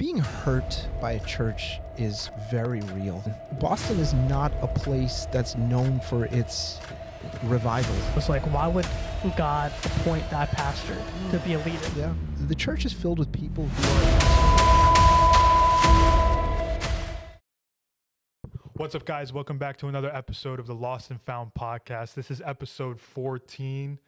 Being hurt by a church is very real. Boston is not a place that's known for its revival. It's like, why would God appoint that pastor to be a leader? Yeah, the church is filled with people who are... What's up, guys? Welcome back to another episode of the Lost and Found Podcast. This is episode 14.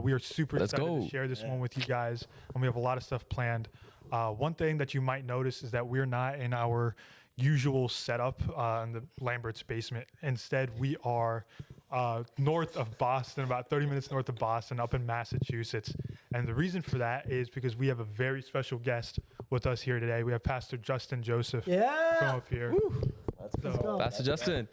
We are super excited to share this one with you guys, and we have a lot of stuff planned. One thing that you might notice is that we're not in our usual setup in the Lambert's basement. Instead, we are north of Boston, about 30 minutes north of Boston, up in Massachusetts. And the reason for that is because we have a very special guest with us here today. We have Pastor Justin Joseph come up here. Let's go. Pastor Justin.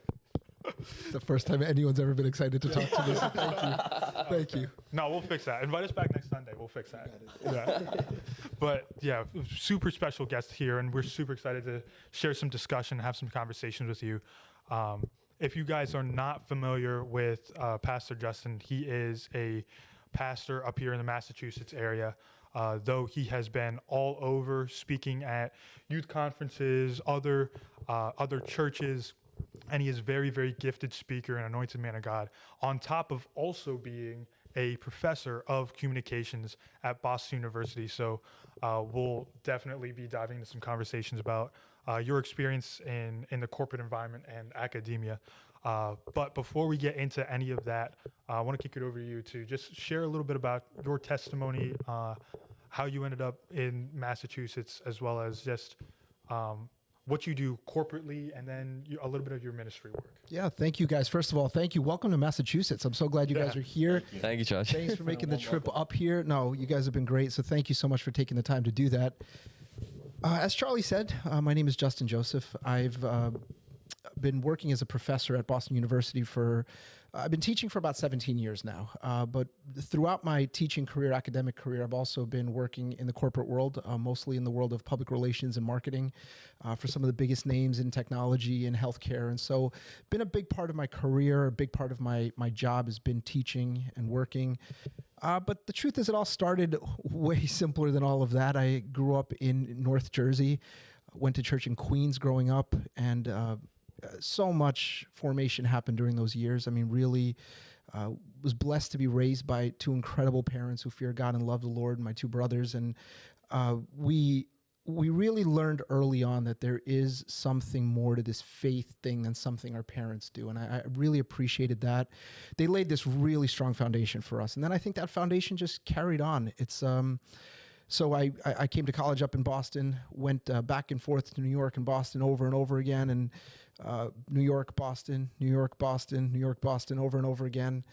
It's the first time anyone's ever been excited to talk to me. So thank you. Thank you. No, we'll fix that. Invite us back next Sunday. We'll fix that. Yeah. But yeah, super special guest here, and we're super excited to share some discussion, have some conversations with you. If you guys are not familiar with Pastor Justin, he is a pastor up here in the Massachusetts area. Though he has been all over speaking at youth conferences, other churches, and he is a very, very gifted speaker and anointed man of God, on top of also being a professor of communications at Boston University. So we'll definitely be diving into some conversations about your experience in the corporate environment and academia. But before we get into any of that, I want to kick it over to you to just share a little bit about your testimony, how you ended up in Massachusetts, as well as just what you do corporately, and then a little bit of your ministry work. Yeah, thank you guys. First of all, thank you. Welcome to Massachusetts. I'm so glad you guys are here. Thank you, Josh. Thanks for making the trip up here. No, you guys have been great. So thank you so much for taking the time to do that. As Charlie said, my name is Justin Joseph. I've been working as a professor at Boston University I've been teaching for about 17 years now. But throughout my teaching career, academic career, I've also been working in the corporate world, mostly in the world of public relations and marketing for some of the biggest names in technology and healthcare. And so been a big part of my career, a big part of my job has been teaching and working. But the truth is, it all started way simpler than all of that. I grew up in North Jersey, went to church in Queens growing up, and so much formation happened during those years. I mean, really was blessed to be raised by two incredible parents who fear God and love the Lord, my two brothers. And we really learned early on that there is something more to this faith thing than something our parents do. And I really appreciated that. They laid this really strong foundation for us. And then I think that foundation just carried on. So I came to college up in Boston, went back and forth to New York and Boston over and over again, and New York, Boston, New York, Boston, New York, Boston, over and over again.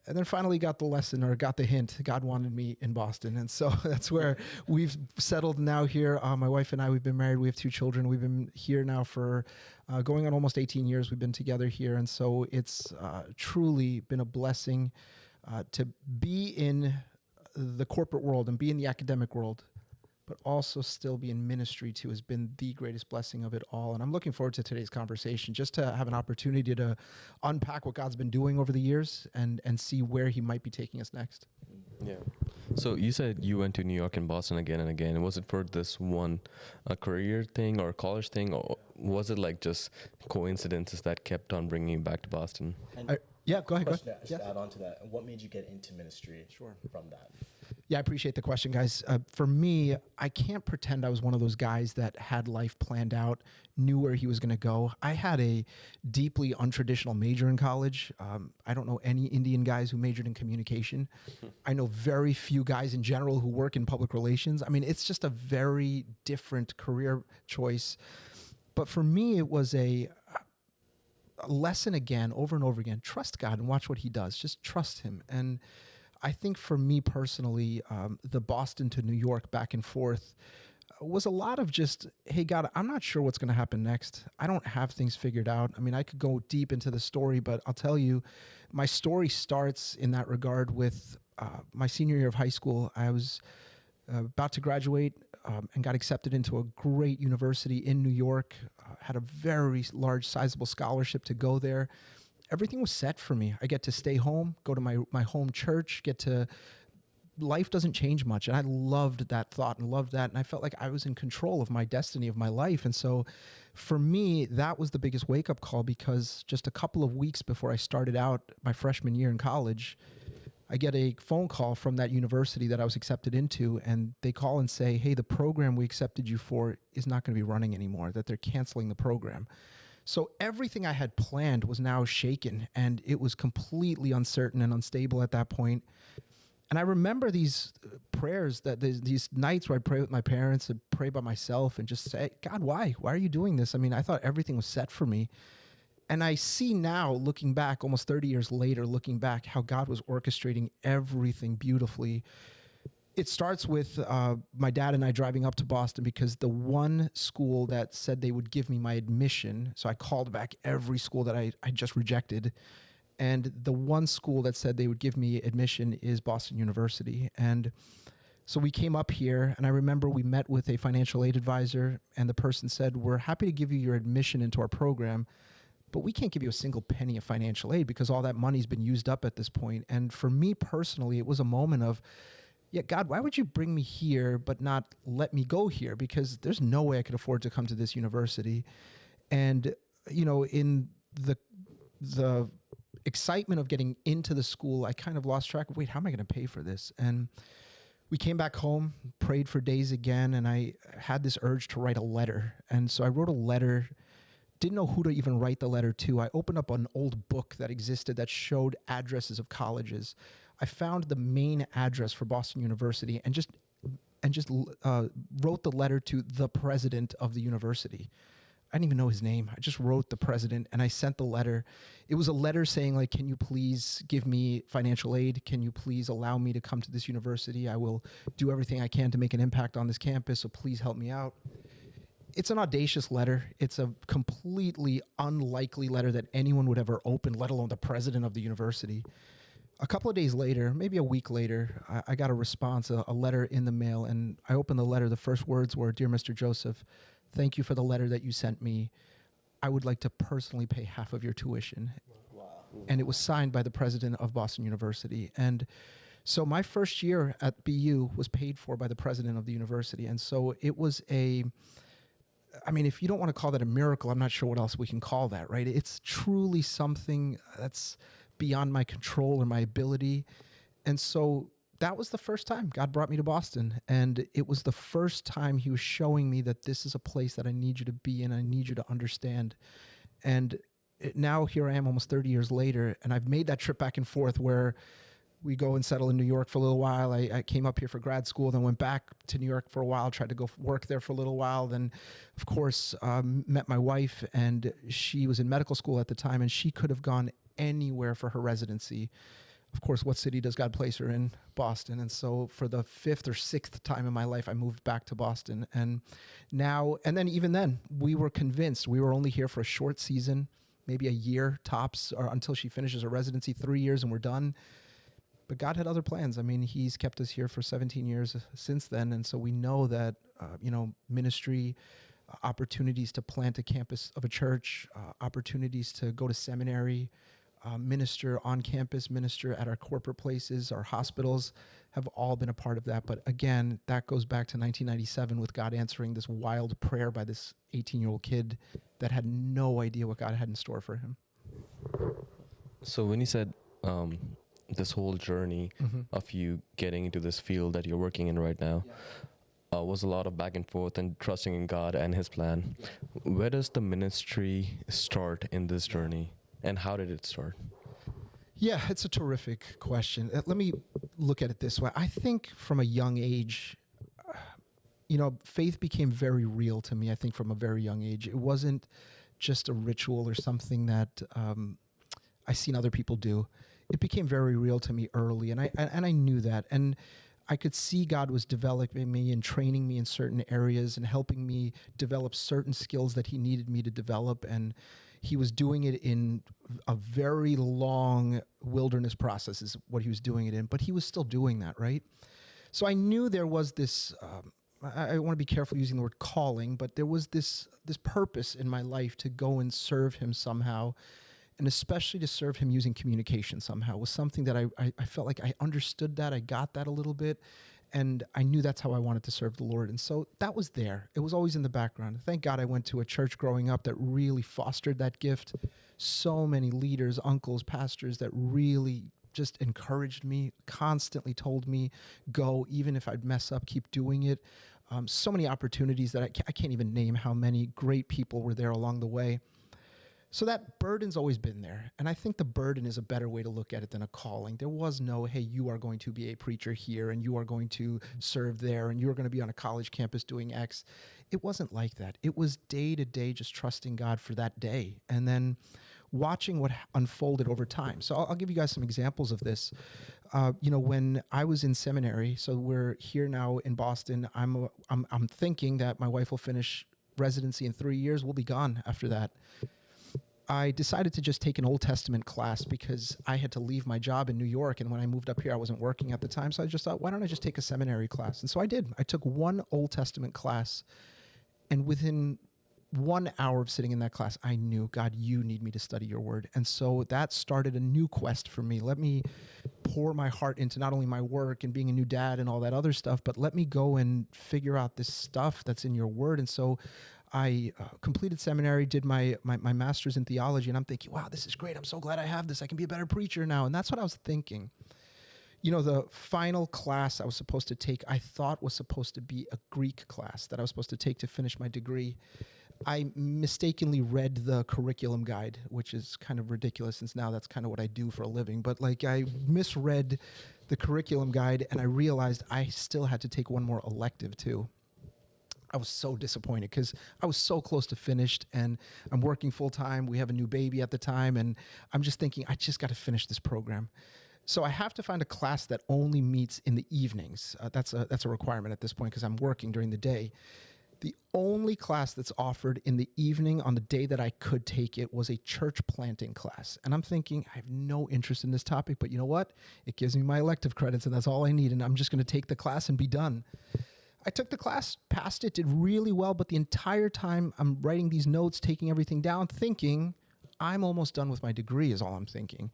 And then finally got the lesson, or got the hint. God wanted me in Boston. And so that's where we've settled now here. My wife and I, we've been married. We have two children. We've been here now for going on almost 18 years. We've been together here. And so it's truly been a blessing to be in the corporate world and be in the academic world, but also still be in ministry too, has been the greatest blessing of it all. And I'm looking forward to today's conversation, just to have an opportunity to unpack what God's been doing over the years and see where he might be taking us next. Yeah. So you said you went to New York and Boston again and again. Was it for this one career thing or college thing, or was it like just coincidences that kept on bringing you back to Boston? Yeah, go ahead. Just to add on to that, what made you get into ministry from that? Yeah, I appreciate the question, guys. For me, I can't pretend I was one of those guys that had life planned out, knew where he was going to go. I had a deeply untraditional major in college. I don't know any Indian guys who majored in communication. I know very few guys in general who work in public relations. I mean, it's just a very different career choice. But for me, it was a lesson again, over and over again. Trust God and watch what he does. Just trust him. And I think for me personally, the Boston to New York back and forth was a lot of just, hey, God, I'm not sure what's going to happen next. I don't have things figured out. I mean, I could go deep into the story, but I'll tell you, my story starts in that regard with my senior year of high school. I was about to graduate and got accepted into a great university in New York, had a very large, sizable scholarship to go there. Everything was set for me. I get to stay home, go to my home church, get to life doesn't change much. And I loved that thought and loved that. And I felt like I was in control of my destiny, of my life. And so for me, that was the biggest wake up call, because just a couple of weeks before I started out my freshman year in college, I get a phone call from that university that I was accepted into, and they call and say, hey, the program we accepted you for is not going to be running anymore, that they're canceling the program. So everything I had planned was now shaken, and it was completely uncertain and unstable at that point. And I remember these prayers, these nights where I'd pray with my parents and pray by myself and just say, God, why? Why are you doing this? I mean, I thought everything was set for me. And I see now, looking back, almost 30 years later, looking back, how God was orchestrating everything beautifully. It starts with my dad and I driving up to Boston, because the one school that said they would give me my admission, so I called back every school that I just rejected, and the one school that said they would give me admission is Boston University. And so we came up here, and I remember we met with a financial aid advisor, and the person said, we're happy to give you your admission into our program, but we can't give you a single penny of financial aid because all that money's been used up at this point. And for me personally, it was a moment of, yeah, God, why would you bring me here but not let me go here? Because there's no way I could afford to come to this university. And, you know, in the excitement of getting into the school, I kind of lost track of, wait, how am I going to pay for this? And we came back home, prayed for days again, and I had this urge to write a letter. And so I wrote a letter. Didn't know who to even write the letter to. I opened up an old book that existed that showed addresses of colleges. I found the main address for Boston University and just wrote the letter to the president of the university. I didn't even know his name. I just wrote the president, and I sent the letter. It was a letter saying, like, can you please give me financial aid? Can you please allow me to come to this university? I will do everything I can to make an impact on this campus, so please help me out. It's an audacious letter. It's a completely unlikely letter that anyone would ever open, let alone the president of the university. A couple of days later, maybe a week later, I got a response, a letter in the mail, and I opened the letter. The first words were, Dear Mr. Joseph, thank you for the letter that you sent me. I would like to personally pay half of your tuition. Wow. And it was signed by the president of Boston University. And so my first year at BU was paid for by the president of the university. And so it was I mean, if you don't want to call that a miracle, I'm not sure what else we can call that, right? It's truly something that's beyond my control or my ability. And so that was the first time God brought me to Boston. And it was the first time he was showing me that this is a place that I need you to be in. I need you to understand. And now here I am almost 30 years later, and I've made that trip back and forth where we go and settle in New York for a little while. I came up here for grad school, then went back to New York for a while, tried to go work there for a little while. Then, of course, met my wife, and she was in medical school at the time, and she could have gone anywhere for her residency. Of course, what city does God place her in? Boston. And so for the 5th or 6th time in my life, I moved back to Boston. And then even then, we were convinced. We were only here for a short season, maybe a year tops, or until she finishes her residency, 3 years, and we're done. But God had other plans. I mean, he's kept us here for 17 years since then. And so we know that, ministry, opportunities to plant a campus of a church, opportunities to go to seminary, minister on campus, minister at our corporate places, our hospitals, have all been a part of that. But again, that goes back to 1997 with God answering this wild prayer by this 18-year-old kid that had no idea what God had in store for him. So when you said this whole journey of you getting into this field that you're working in right now was a lot of back and forth and trusting in God and his plan. Where does the ministry start in this journey, and how did it start? Yeah, it's a terrific question. Let me look at it this way. I think from a young age, faith became very real to me, I think from a very young age. It wasn't just a ritual or something that I seen other people do. It became very real to me early, and I knew that. And I could see God was developing me and training me in certain areas and helping me develop certain skills that he needed me to develop. And he was doing it in a very long wilderness process is what he was doing it in, but he was still doing that, right? So I knew there was this, I want to be careful using the word calling, but there was this purpose in my life to go and serve him somehow. and especially to serve him using communication somehow was something that I felt like I understood that, I got that a little bit, and I knew that's how I wanted to serve the Lord. And so that was there. It was always in the background. Thank God I went to a church growing up that really fostered that gift. So many leaders, uncles, pastors that really just encouraged me, constantly told me, go, even if I'd mess up, keep doing it. So many opportunities that I can't even name how many great people were there along the way. So that burden's always been there. And I think the burden is a better way to look at it than a calling. There was no, hey, you are going to be a preacher here and you are going to serve there and you're going to be on a college campus doing X. It wasn't like that. It was day to day just trusting God for that day and then watching what unfolded over time. So I'll give you guys some examples of this. When I was in seminary, so we're here now in Boston, I'm thinking that my wife will finish residency in 3 years. We'll be gone after that. I decided to just take an Old Testament class because I had to leave my job in New York. And when I moved up here, I wasn't working at the time. So I just thought, why don't I just take a seminary class? And so I did. I took one Old Testament class. And within 1 hour of sitting in that class, I knew, God, you need me to study your word. And so that started a new quest for me. Let me pour my heart into not only my work and being a new dad and all that other stuff, but let me go and figure out this stuff that's in your word. And so I completed seminary, did my master's in theology, and I'm thinking, wow, this is great. I'm so glad I have this. I can be a better preacher now. And that's what I was thinking. The final class I was supposed to take, I thought was supposed to be a Greek class that I was supposed to take to finish my degree. I mistakenly read the curriculum guide, which is kind of ridiculous since now that's kind of what I do for a living. But I misread the curriculum guide and I realized I still had to take one more elective too. I was so disappointed because I was so close to finished and I'm working full time. We have a new baby at the time. And I'm just thinking, I just got to finish this program. So I have to find a class that only meets in the evenings. That's a requirement at this point because I'm working during the day. The only class that's offered in the evening on the day that I could take it was a church planting class. And I'm thinking, I have no interest in this topic, but you know what? It gives me my elective credits and that's all I need. And I'm just going to take the class and be done. I took the class, passed it, did really well, but the entire time I'm writing these notes, taking everything down, thinking, I'm almost done with my degree is all I'm thinking.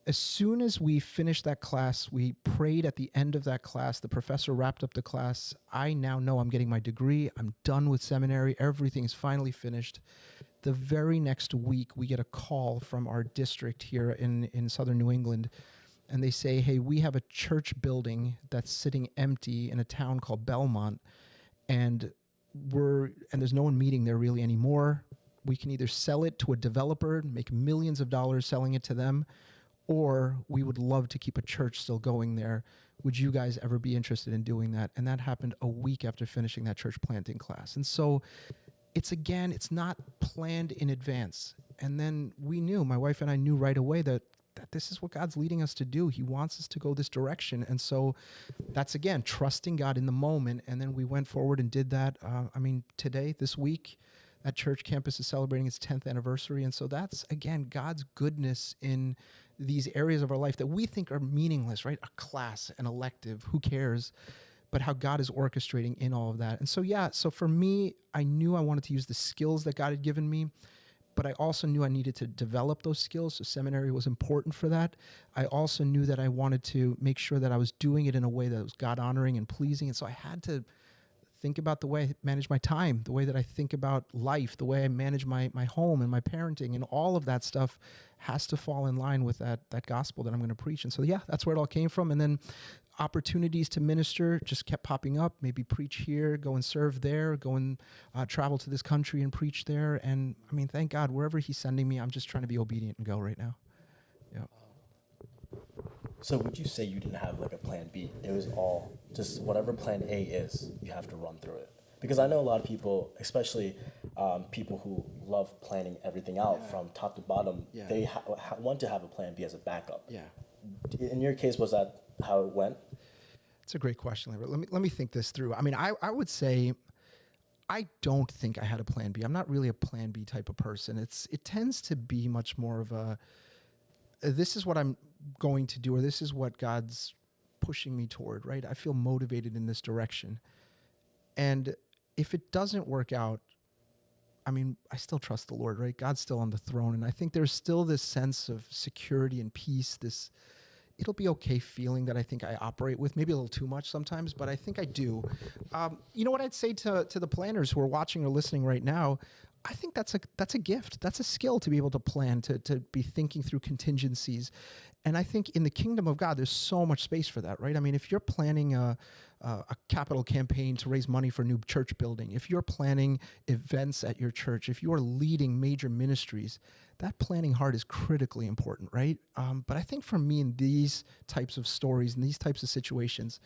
As soon as we finished that class, we prayed at the end of that class, the professor wrapped up the class. I now know I'm getting my degree. I'm done with seminary. Everything is finally finished. The very next week, we get a call from our district here in southern New England. And they say, hey, we have a church building that's sitting empty in a town called Belmont, and there's no one meeting there really anymore. We can either sell it to a developer, make millions of dollars selling it to them, or we would love to keep a church still going there. Would you guys ever be interested in doing that? And that happened a week after finishing that church planting class. And so it's not planned in advance. And then my wife and I knew right away that this is what God's leading us to do. He wants us to go this direction. And so that's, again, trusting God in the moment. And then we went forward and did that. Today, this week, that church campus is celebrating its 10th anniversary. And so that's, again, God's goodness in these areas of our life that we think are meaningless, right? A class, an elective, who cares? But how God is orchestrating in all of that. And so for me, I knew I wanted to use the skills that God had given me, but I also knew I needed to develop those skills. So seminary was important for that. I also knew that I wanted to make sure that I was doing it in a way that was God honoring and pleasing. And so I had to think about the way I manage my time, the way that I think about life, the way I manage my home and my parenting, and all of that stuff has to fall in line with that gospel that I'm going to preach. And so, that's where it all came from. And then opportunities to minister just kept popping up, maybe preach here, go and serve there, go and travel to this country and preach there. And thank God, wherever he's sending me, I'm just trying to be obedient and go right now. Yeah. So would you say you didn't have a plan B? It was all just whatever plan A is, you have to run through it. Because I know a lot of people, especially people who love planning everything out from top to bottom, they want to have a plan B as a backup. Yeah. In your case, was that how it went? It's a great question, Larry. Let me think this through. I would say I don't think I had a plan B. I'm not really a plan B type of person. It tends to be much more of a, this is what I'm going to do, or this is what God's pushing me toward, right? I feel motivated in this direction. And if it doesn't work out, I mean, I still trust the Lord, right? God's still on the throne. And I think there's still this sense of security and peace, this it'll be okay feeling that I think I operate with, maybe a little too much sometimes, but I think I do. You know what I'd say to the planners who are watching or listening right now? I think that's a gift. That's a skill to be able to plan, to be thinking through contingencies. And I think in the kingdom of God, there's so much space for that, right? I mean, if you're planning a capital campaign to raise money for a new church building, if you're planning events at your church, if you're leading major ministries, that planning heart is critically important, right? But I think for me in these types of stories and these types of situations,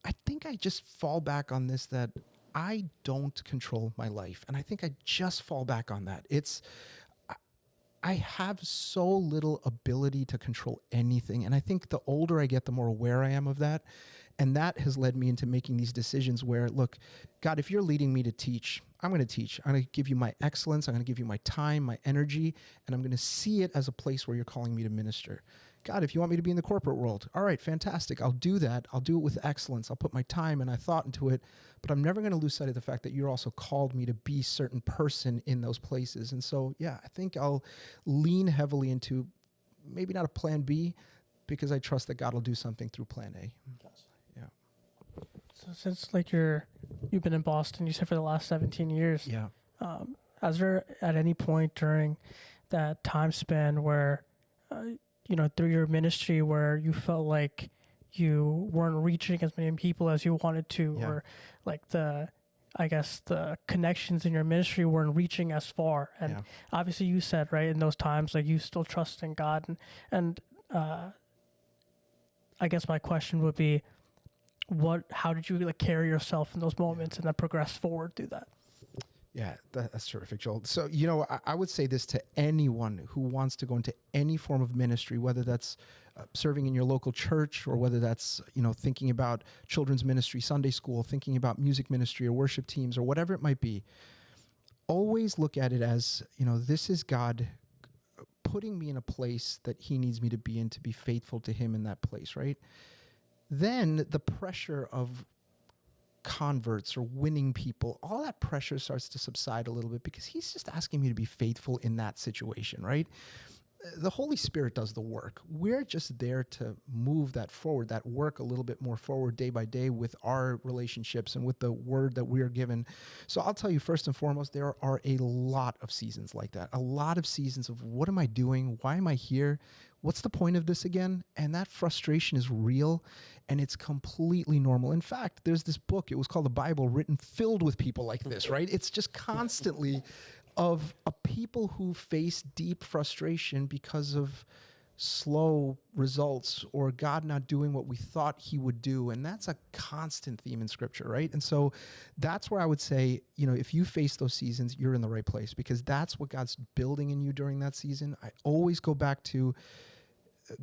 I think I just fall back on this, that I don't control my life. And I think I just fall back on that. I have so little ability to control anything. And I think the older I get, the more aware I am of that. And that has led me into making these decisions where, look, God, if you're leading me to teach, I'm going to teach. I'm going to give you my excellence. I'm going to give you my time, my energy, and I'm going to see it as a place where you're calling me to minister. God, if you want me to be in the corporate world, all right, fantastic. I'll do that. I'll do it with excellence. I'll put my time and my thought into it, but I'm never going to lose sight of the fact that you're also called me to be a certain person in those places. And so, yeah, I think I'll lean heavily into maybe not a plan B, because I trust that God will do something through plan A. Yeah. So since like you've been in Boston, you said for the last 17 years. Yeah. Has there at any point during that time span where, through your ministry, where you felt like you weren't reaching as many people as you wanted to, Yeah. or like the connections in your ministry weren't reaching as far? And Yeah. obviously you said, right, in those times, like you still trust in God. And I guess my question would be, how did you like carry yourself in those moments and then progress forward through that? Yeah, that's terrific, Joel. So, I would say this to anyone who wants to go into any form of ministry, whether that's serving in your local church, or whether that's, thinking about children's ministry, Sunday school, thinking about music ministry or worship teams or whatever it might be. Always look at it as, this is God putting me in a place that he needs me to be in, to be faithful to him in that place, right? Then the pressure of converts or winning people, all that pressure starts to subside a little bit, because he's just asking me to be faithful in that situation, right? The Holy Spirit does the work. We're just there to move that forward, that work a little bit more forward day by day with our relationships and with the word that we are given. So I'll tell you, first and foremost, there are a lot of seasons like that, a lot of seasons of what am I doing? Why am I here? What's the point of this again? And that frustration is real, and it's completely normal. In fact, there's this book, it was called the Bible, filled with people like this, right? It's just constantly of a people who face deep frustration because of slow results or God not doing what we thought he would do. And that's a constant theme in scripture, right? And so that's where I would say, if you face those seasons, you're in the right place, because that's what God's building in you during that season. I always go back to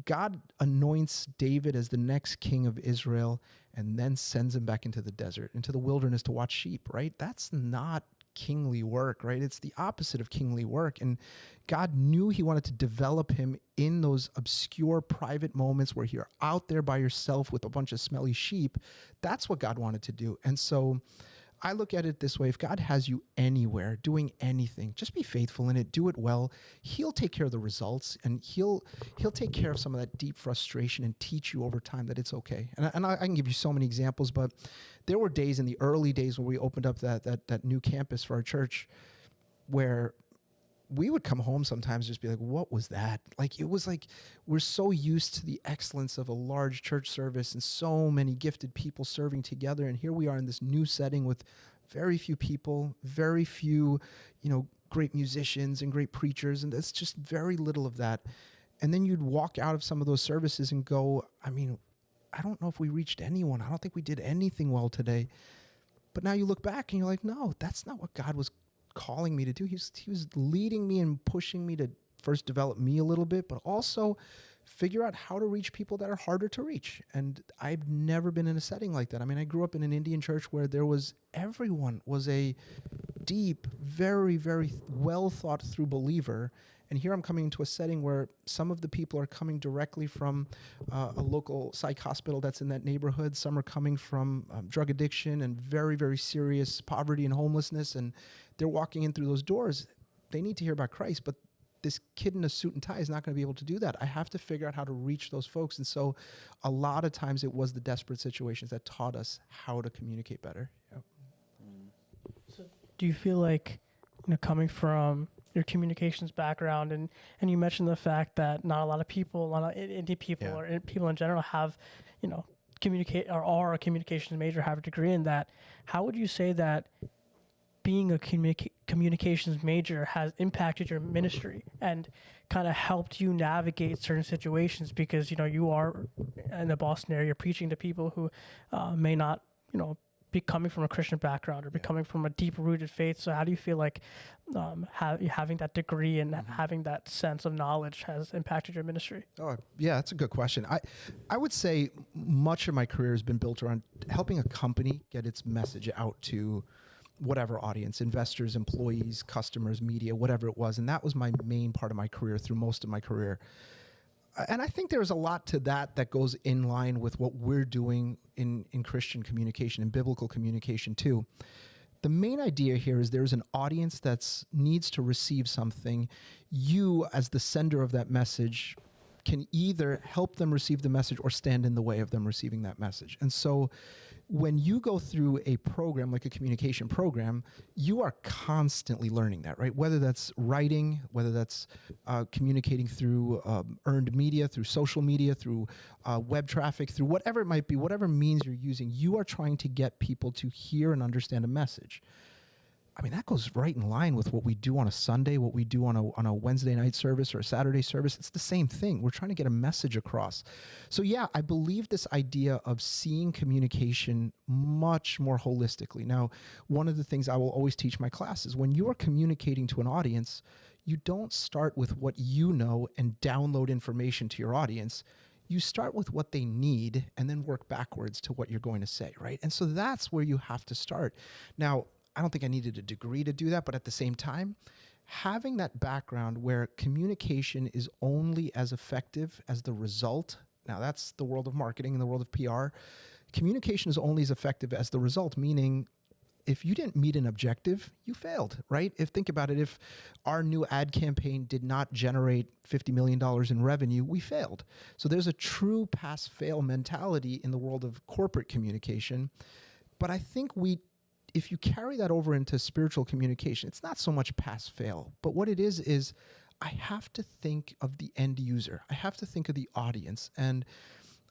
God anoints David as the next king of Israel and then sends him back into the desert, into the wilderness to watch sheep, right? That's not kingly work, right? It's the opposite of kingly work. And God knew he wanted to develop him in those obscure private moments where you're out there by yourself with a bunch of smelly sheep. That's what God wanted to do. And so I look at it this way: if God has you anywhere doing anything, just be faithful in it, do it well. He'll take care of the results, and he'll take care of some of that deep frustration and teach you over time that it's okay. And I can give you so many examples, but there were days in the early days when we opened up that new campus for our church where we would come home sometimes just be like, what was that? Like, it was like, we're so used to the excellence of a large church service and so many gifted people serving together. And here we are in this new setting with very few people, very few, great musicians and great preachers. And that's just very little of that. And then you'd walk out of some of those services and go, I don't know if we reached anyone. I don't think we did anything well today. But now you look back and you're like, no, that's not what God was calling me to do. He was leading me and pushing me to first develop me a little bit, but also figure out how to reach people that are harder to reach. And I've never been in a setting like that. I grew up in an Indian church where everyone was a deep, very, very well thought through believer. And here I'm coming into a setting where some of the people are coming directly from a local psych hospital that's in that neighborhood. Some are coming from drug addiction and very, very serious poverty and homelessness. And they're walking in through those doors. They need to hear about Christ, but this kid in a suit and tie is not going to be able to do that. I have to figure out how to reach those folks. And so a lot of times it was the desperate situations that taught us how to communicate better. Yep. So do you feel like, coming from your communications background, and you mentioned the fact that not a lot of people, a lot of indie people or people in general have, communicate or are a communications major, have a degree in that. How would you say that being a communications major has impacted your ministry and kind of helped you navigate certain situations? Because, you are in the Boston area preaching to people who may not, be coming from a Christian background or be coming from a deep-rooted faith. So how do you feel like having that degree and having that sense of knowledge has impacted your ministry? Oh, yeah, that's a good question. I would say much of my career has been built around helping a company get its message out to whatever audience, investors, employees, customers, media, whatever it was. And that was my main part of my career through most of my career. And I think there's a lot to that goes in line with what we're doing in Christian communication and biblical communication too. The main idea here is there's an audience that needs to receive something. You, as the sender of that message, can either help them receive the message or stand in the way of them receiving that message. And so when you go through a program like a communication program, you are constantly learning that, right? Whether that's writing, whether that's communicating through earned media, through social media, through web traffic, through whatever it might be, whatever means you're using, you are trying to get people to hear and understand a message. I mean, that goes right in line with what we do on a Sunday, what we do on a Wednesday night service or a Saturday service. It's the same thing. We're trying to get a message across. So yeah, I believe this idea of seeing communication much more holistically. Now, one of the things I will always teach my class is when you are communicating to an audience, you don't start with what you know and download information to your audience. You start with what they need and then work backwards to what you're going to say, right? And so that's where you have to start. Now, I don't think I needed a degree to do that, but at the same time, having that background where communication is only as effective as the result. Now, that's the world of marketing and the world of PR. Communication is only as effective as the result, meaning if you didn't meet an objective, you failed, right? Think about it, if our new ad campaign did not generate $50 million in revenue, we failed. So there's a true pass-fail mentality in the world of corporate communication. But I think if you carry that over into spiritual communication, it's not so much pass-fail, but what it is I have to think of the end user. I have to think of the audience. And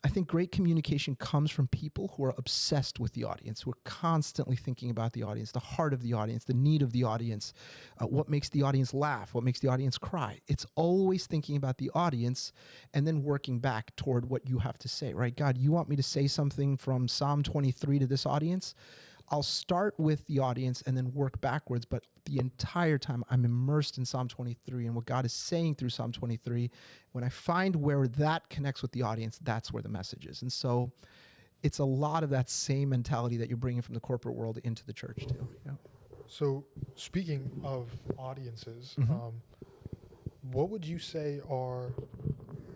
I think great communication comes from people who are obsessed with the audience, who are constantly thinking about the audience, the heart of the audience, the need of the audience, what makes the audience laugh, what makes the audience cry. It's always thinking about the audience and then working back toward what you have to say, right? God, you want me to say something from Psalm 23 to this audience? I'll start with the audience and then work backwards, but the entire time I'm immersed in Psalm 23 and what God is saying through Psalm 23. When I find where that connects with the audience, that's where the message is. And so it's a lot of that same mentality that you're bringing from the corporate world into the church too. Yeah. So speaking of audiences, what would you say are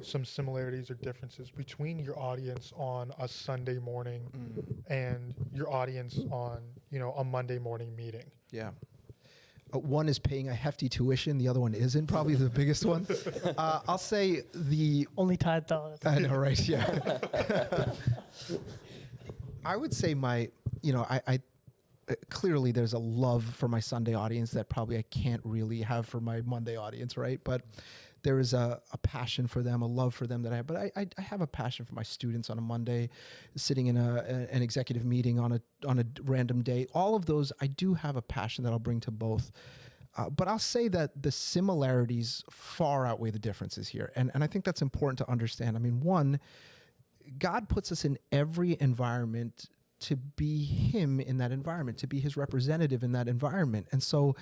some similarities or differences between your audience on a Sunday morning and your audience on, a Monday morning meeting? Yeah. One is paying a hefty tuition. The other one isn't, probably the biggest one. I'll say the... Only tithe dollars. I know, right? Yeah. I would say I clearly there's a love for my Sunday audience that probably I can't really have for my Monday audience, right? But there is a passion for them, a love for them that I have. But I have a passion for my students on a Monday, sitting in an executive meeting on a random day. All of those, I do have a passion that I'll bring to both. But I'll say that the similarities far outweigh the differences here. And I think that's important to understand. I mean, one, God puts us in every environment to be him in that environment, to be his representative in that environment. And so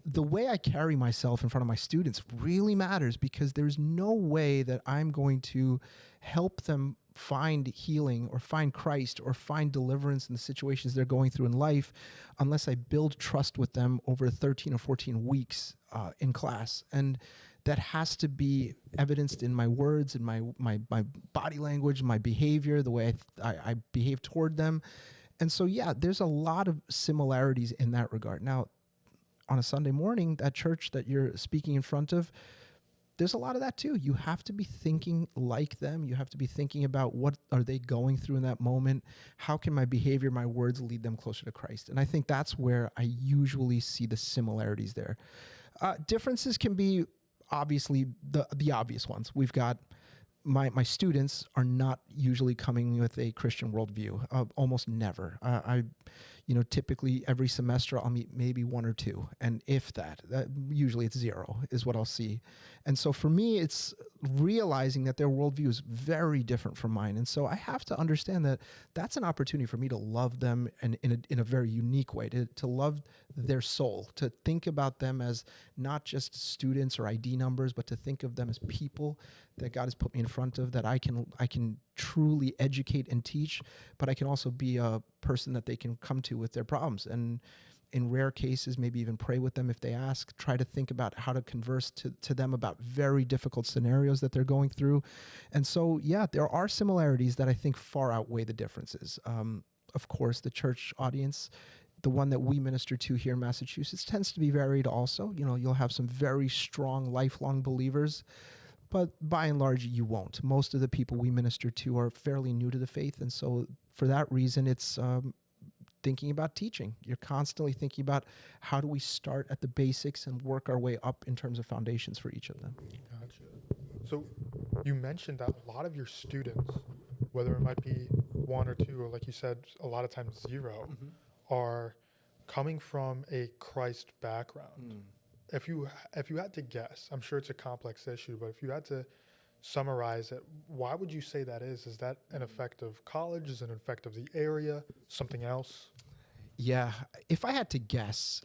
the way I carry myself in front of my students really matters, because there's no way that I'm going to help them find healing or find Christ or find deliverance in the situations they're going through in life unless I build trust with them over 13 or 14 weeks in class. And that has to be evidenced in my words, in my body language, my behavior, the way I behave toward them. And so, yeah, there's a lot of similarities in that regard. Now, on a Sunday morning, that church that you're speaking in front of, there's a lot of that too. You have to be thinking like them. You have to be thinking about what are they going through in that moment? How can my behavior, my words lead them closer to Christ? And I think that's where I usually see the similarities there. Differences can be obviously the obvious ones. We've got my students are not usually coming with a Christian worldview, almost never. I typically every semester I'll meet maybe one or two, and if that usually it's zero is what I'll see. And so for me, it's realizing that their worldview is very different from mine. And so I have to understand that that's an opportunity for me to love them and in a very unique way, to love their soul, to think about them as not just students or ID numbers, but to think of them as people that God has put me in front of, that I can truly educate and teach, but I can also be a person that they can come to with their problems. And in rare cases, maybe even pray with them if they ask, try to think about how to converse to them about very difficult scenarios that they're going through. And so, yeah, there are similarities that I think far outweigh the differences. Of course, the church audience, the one that we minister to here in Massachusetts, tends to be varied also. You'll have some very strong, lifelong believers, but by and large, you won't. Most of the people we minister to are fairly new to the faith. And so for that reason, it's thinking about teaching. You're constantly thinking about how do we start at the basics and work our way up in terms of foundations for each of them. Gotcha. So you mentioned that a lot of your students, whether it might be one or two, or like you said, a lot of times zero, are coming from a Christ background. If you had to guess, I'm sure it's a complex issue, but if you had to summarize it, why would you say that is? Is that an effect of college? Is it an effect of the area? Something else? Yeah, if I had to guess,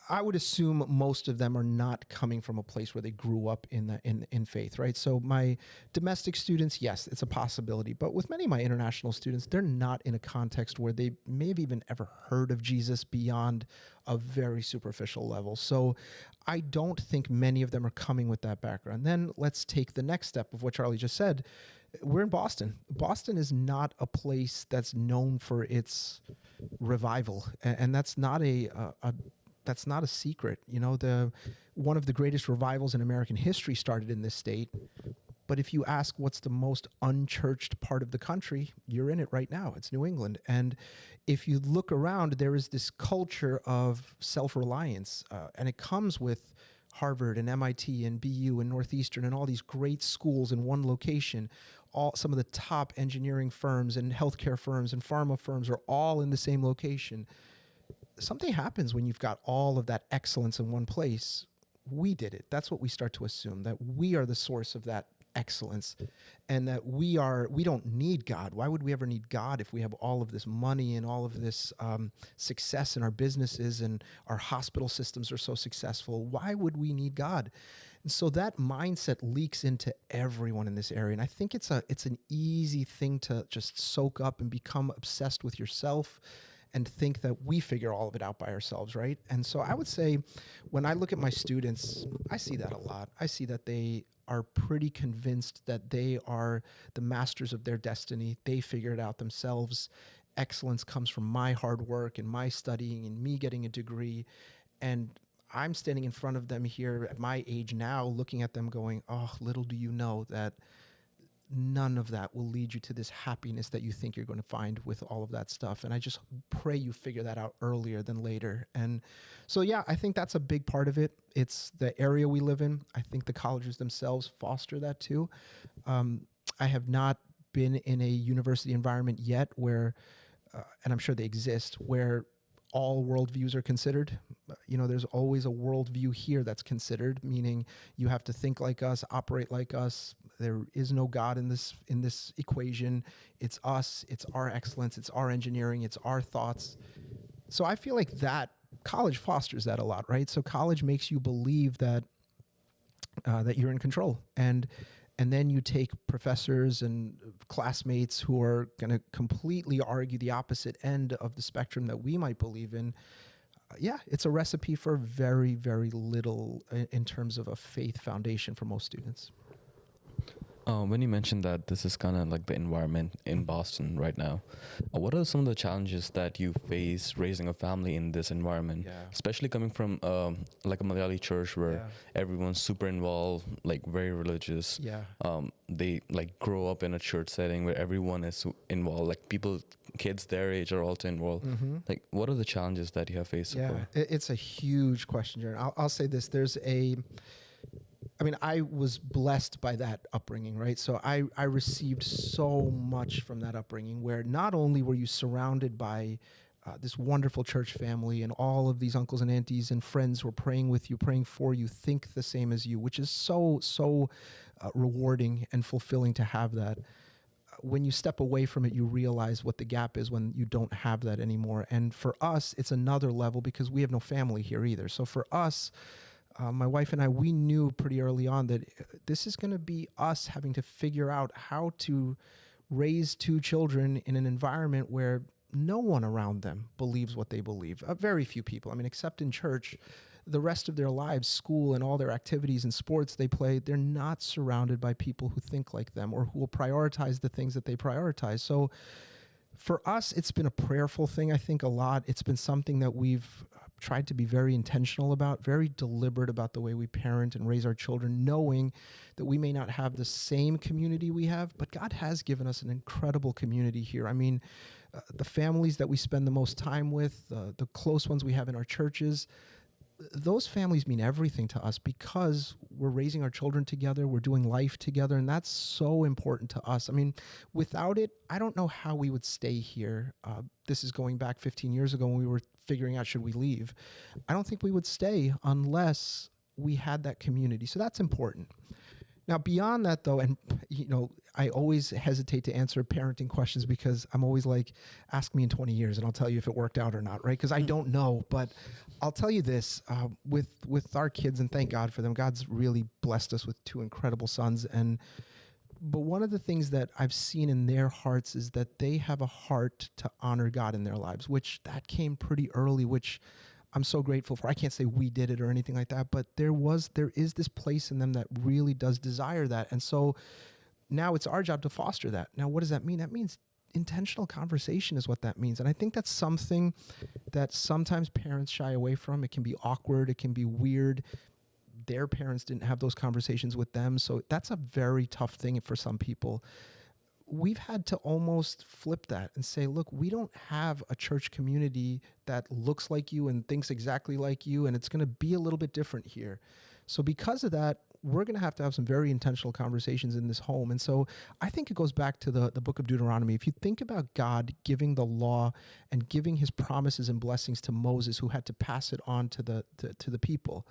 I would assume most of them are not coming from a place where they grew up in faith, right? So my domestic students, yes, it's a possibility. But with many of my international students, they're not in a context where they may have even ever heard of Jesus beyond a very superficial level. So I don't think many of them are coming with that background. Then let's take the next step of what Charlie just said. We're in Boston. Boston is not a place that's known for its revival, and that's not that's not a secret. One of the greatest revivals in American history started in this state. But if you ask what's the most unchurched part of the country, you're in it right now. It's New England. And if you look around, there is this culture of self-reliance, and it comes with Harvard and MIT and BU and Northeastern and all these great schools in one location. Some of the top engineering firms and healthcare firms and pharma firms are all in the same location. Something happens when you've got all of that excellence in one place. We did it. That's what we start to assume, that we are the source of that excellence, and that we don't need God. Why would we ever need God if we have all of this money and all of this success in our businesses, and our hospital systems are so successful? Why would we need God? And so that mindset leaks into everyone in this area. And I think it's an easy thing to just soak up and become obsessed with yourself and think that we figure all of it out by ourselves, right? And so I would say when I look at my students, I see that a lot. I see that they are pretty convinced that they are the masters of their destiny. They figure it out themselves. Excellence comes from my hard work and my studying and me getting a degree. And I'm standing in front of them here at my age now, looking at them going, oh, little do you know that none of that will lead you to this happiness that you think you're going to find with all of that stuff. And I just pray you figure that out earlier than later. And so, yeah, I think that's a big part of it. It's the area we live in. I think the colleges themselves foster that too. I have not been in a university environment yet where, and I'm sure they exist, where all worldviews are considered. There's always a worldview here that's considered, meaning you have to think like us, operate like us. There is no God in this equation. It's us, it's our excellence, it's our engineering, it's our thoughts. So I feel like that college fosters that a lot, right? So college makes you believe that that you're in control, and then you take professors and classmates who are going to completely argue the opposite end of the spectrum that we might believe in. yeah, it's a recipe for very, very little in terms of a faith foundation for most students. When you mentioned that this is kind of like the environment in Boston right now, what are some of the challenges that you face raising a family in this environment? Yeah. Especially coming from like a Malayali church where everyone's super involved, like very religious. Yeah. They like grow up in a church setting where everyone is involved, like kids their age are also involved. Like, what are the challenges that you have faced so far? It's a huge question, Jaron. I'll say this. I was blessed by that upbringing, right? So I received so much from that upbringing where not only were you surrounded by this wonderful church family and all of these uncles and aunties and friends who are praying with you, praying for you, think the same as you, which is so rewarding and fulfilling to have that. When you step away from it, you realize what the gap is when you don't have that anymore. And for us, it's another level because we have no family here either. So for us, my wife and I, we knew pretty early on that this is going to be us having to figure out how to raise two children in an environment where no one around them believes what they believe. Very few people. Except in church, the rest of their lives, school and all their activities and sports they play, they're not surrounded by people who think like them or who will prioritize the things that they prioritize. So for us, it's been a prayerful thing, I think, a lot. It's been something that we've tried to be very intentional about, very deliberate about the way we parent and raise our children, knowing that we may not have the same community we have, but God has given us an incredible community here. The families that we spend the most time with, the close ones we have in our churches, those families mean everything to us because we're raising our children together, we're doing life together, and that's so important to us. Without it, I don't know how we would stay here. This is going back 15 years ago when we were figuring out should we leave. I don't think we would stay unless we had that community. So that's important. Now, beyond that, though, and I always hesitate to answer parenting questions because I'm always like, ask me in 20 years and I'll tell you if it worked out or not, right? Because I don't know. But I'll tell you this, with our kids, and thank God for them, God's really blessed us with two incredible sons. But one of the things that I've seen in their hearts is that they have a heart to honor God in their lives, which that came pretty early, which I'm so grateful for. I can't say we did it or anything like that, but there is this place in them that really does desire that. And so now it's our job to foster that. Now, what does that mean? That means intentional conversation is what that means. And I think that's something that sometimes parents shy away from. It can be awkward. It can be weird. Their parents didn't have those conversations with them. So that's a very tough thing for some people. We've had to almost flip that and say, look, we don't have a church community that looks like you and thinks exactly like you, and it's going to be a little bit different here. So because of that, we're going to have some very intentional conversations in this home. And so I think it goes back to the book of Deuteronomy. If you think about God giving the law and giving his promises and blessings to Moses, who had to pass it on to the people,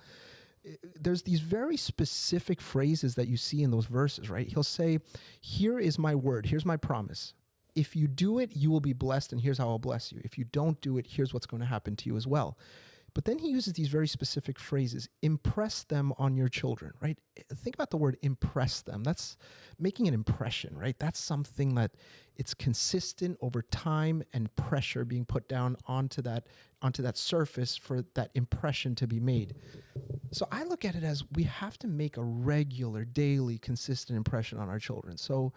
there's these very specific phrases that you see in those verses, right? He'll say, here is my word, here's my promise. If you do it, you will be blessed, and here's how I'll bless you. If you don't do it, here's what's going to happen to you as well. But then he uses these very specific phrases. Impress them on your children, right? Think about the word impress them. That's making an impression, right? That's something that it's consistent over time and pressure being put down onto that surface for that impression to be made. So I look at it as we have to make a regular, daily, consistent impression on our children. So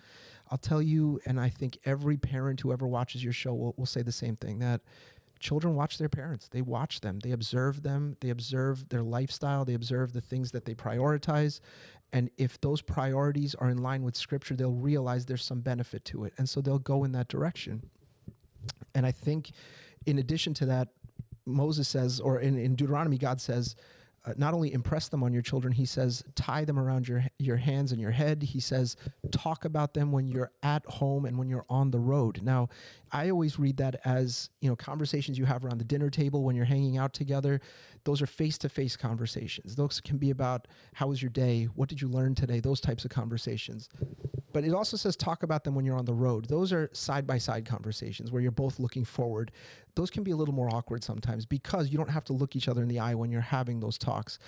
I'll tell you, and I think every parent who ever watches your show will say the same thing, that children watch their parents. They watch them. They observe them. They observe their lifestyle. They observe the things that they prioritize. And if those priorities are in line with Scripture, they'll realize there's some benefit to it. And so they'll go in that direction. And I think in addition to that, Moses says, or in Deuteronomy, God says, not only impress them on your children, he says, tie them around your hands and your head. He says, talk about them when you're at home and when you're on the road. Now, I always read that as, conversations you have around the dinner table when you're hanging out together. Those are face-to-face conversations. Those can be about, how was your day? What did you learn today? Those types of conversations. But it also says talk about them when you're on the road. Those are side-by-side conversations where you're both looking forward. Those can be a little more awkward sometimes because you don't have to look each other in the eye when you're having those talks.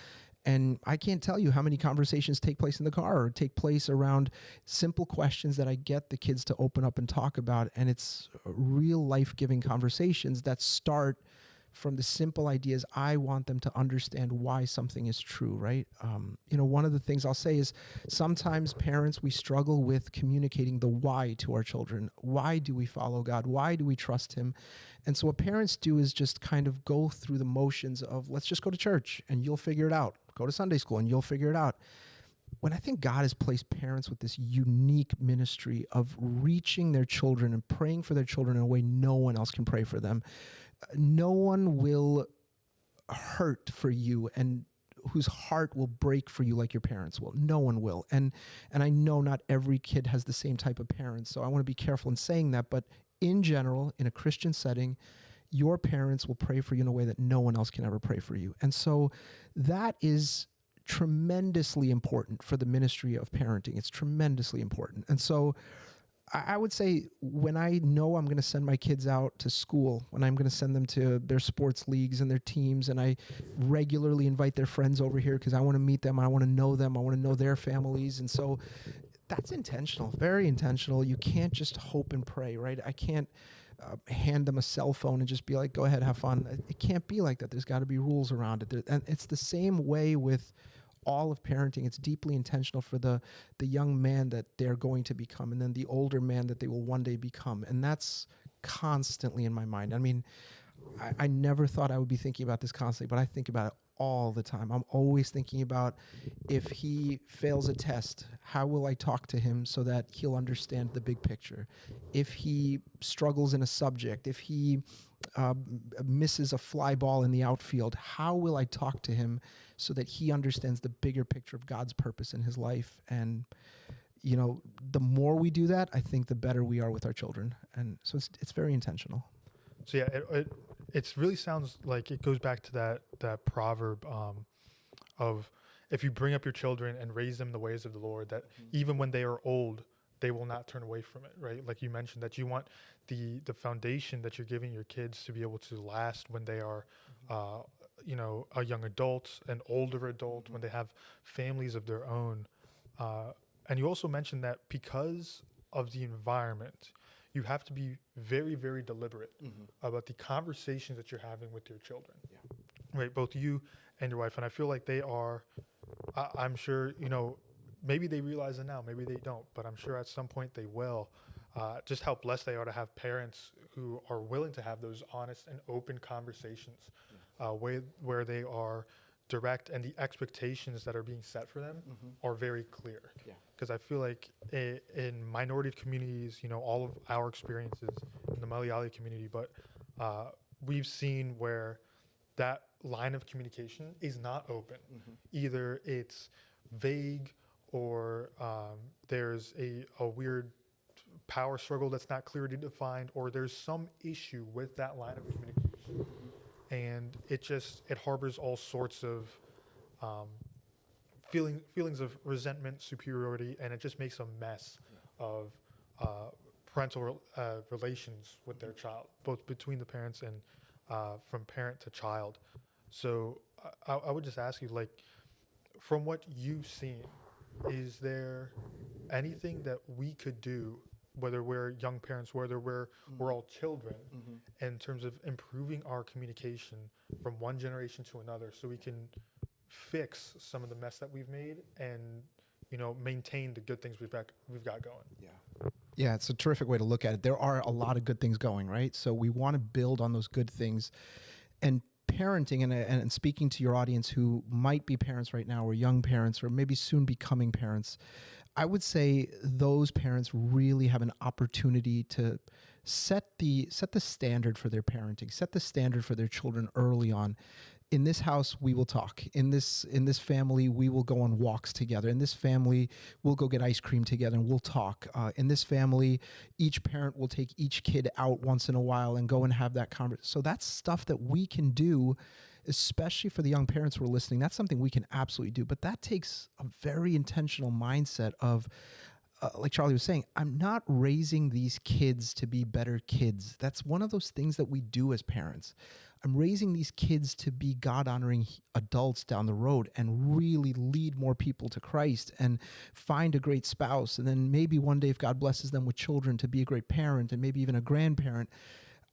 And I can't tell you how many conversations take place in the car or take place around simple questions that I get the kids to open up and talk about. And it's real life-giving conversations that start from the simple ideas. I want them to understand why something is true, right? One of the things I'll say is sometimes parents, we struggle with communicating the why to our children. Why do we follow God? Why do we trust him? And so what parents do is just kind of go through the motions of, let's just go to church and you'll figure it out. Go to Sunday school and you'll figure it out. When I think God has placed parents with this unique ministry of reaching their children and praying for their children in a way no one else can pray for them. No one will hurt for you and whose heart will break for you like your parents will. No one will. And I know not every kid has the same type of parents, so I want to be careful in saying that. But in general, in a Christian setting, your parents will pray for you in a way that no one else can ever pray for you. And so that is tremendously important for the ministry of parenting. It's tremendously important. And so I would say when I know I'm going to send my kids out to school, when I'm going to send them to their sports leagues and their teams, and I regularly invite their friends over here because I want to meet them, I want to know them, I want to know their families. And so that's intentional, very intentional. You can't just hope and pray, right? I can't hand them a cell phone and just be like, go ahead, have fun. It can't be like that. There's got to be rules around it. And it's the same way with all of parenting. It's deeply intentional for the young man that they're going to become and then the older man that they will one day become. And that's constantly in my mind. I mean, I never thought I would be thinking about this constantly, but I think about it all the time. I'm always thinking about if he fails a test, how will I talk to him so that he'll understand the big picture? If he struggles in a subject, if he misses a fly ball in the outfield, how will I talk to him so that he understands the bigger picture of God's purpose in his life? And, the more we do that, I think the better we are with our children. And so it's very intentional. So yeah, it really sounds like it goes back to that proverb of if you bring up your children and raise them in the ways of the Lord, that even when they are old, they will not turn away from it, right? Like you mentioned, that you want the foundation that you're giving your kids to be able to last when they are, a young adult, an older adult, when they have families of their own. And you also mentioned that because of the environment, you have to be very, very deliberate about the conversations that you're having with your children, right? Both you and your wife. And I feel like they are, I'm sure, maybe they realize it now, maybe they don't, but I'm sure at some point they will. Just how blessed they are to have parents who are willing to have those honest and open conversations where they are direct and the expectations that are being set for them are very clear. Because I feel like in minority communities, all of our experiences in the Malayali community, but we've seen where that line of communication is not open. Either it's vague or there's a weird power struggle that's not clearly defined, or there's some issue with that line of communication. And it harbors all sorts of feelings of resentment, superiority, and it just makes a mess of parental relations with their child, both between the parents and from parent to child. So I would just ask you, like, from what you've seen, is there anything that we could do, whether we're young parents, whether we're all children, in terms of improving our communication from one generation to another, so we can fix some of the mess that we've made and maintain the good things we've got going? Yeah, it's a terrific way to look at it. There are a lot of good things going, right? So we want to build on those good things. And parenting, and speaking to your audience who might be parents right now, or young parents, or maybe soon becoming parents, I would say those parents really have an opportunity to set the standard for their parenting, set the standard for their children early on. In this house, we will talk. In this family, we will go on walks together. In this family, we'll go get ice cream together and we'll talk. In this family, each parent will take each kid out once in a while and go and have that conversation. So that's stuff that we can do, especially for the young parents who are listening. That's something we can absolutely do. But that takes a very intentional mindset of, like Charlie was saying, I'm not raising these kids to be better kids. That's one of those things that we do as parents. I'm raising these kids to be God-honoring adults down the road and really lead more people to Christ and find a great spouse. And then maybe one day, if God blesses them with children, to be a great parent and maybe even a grandparent.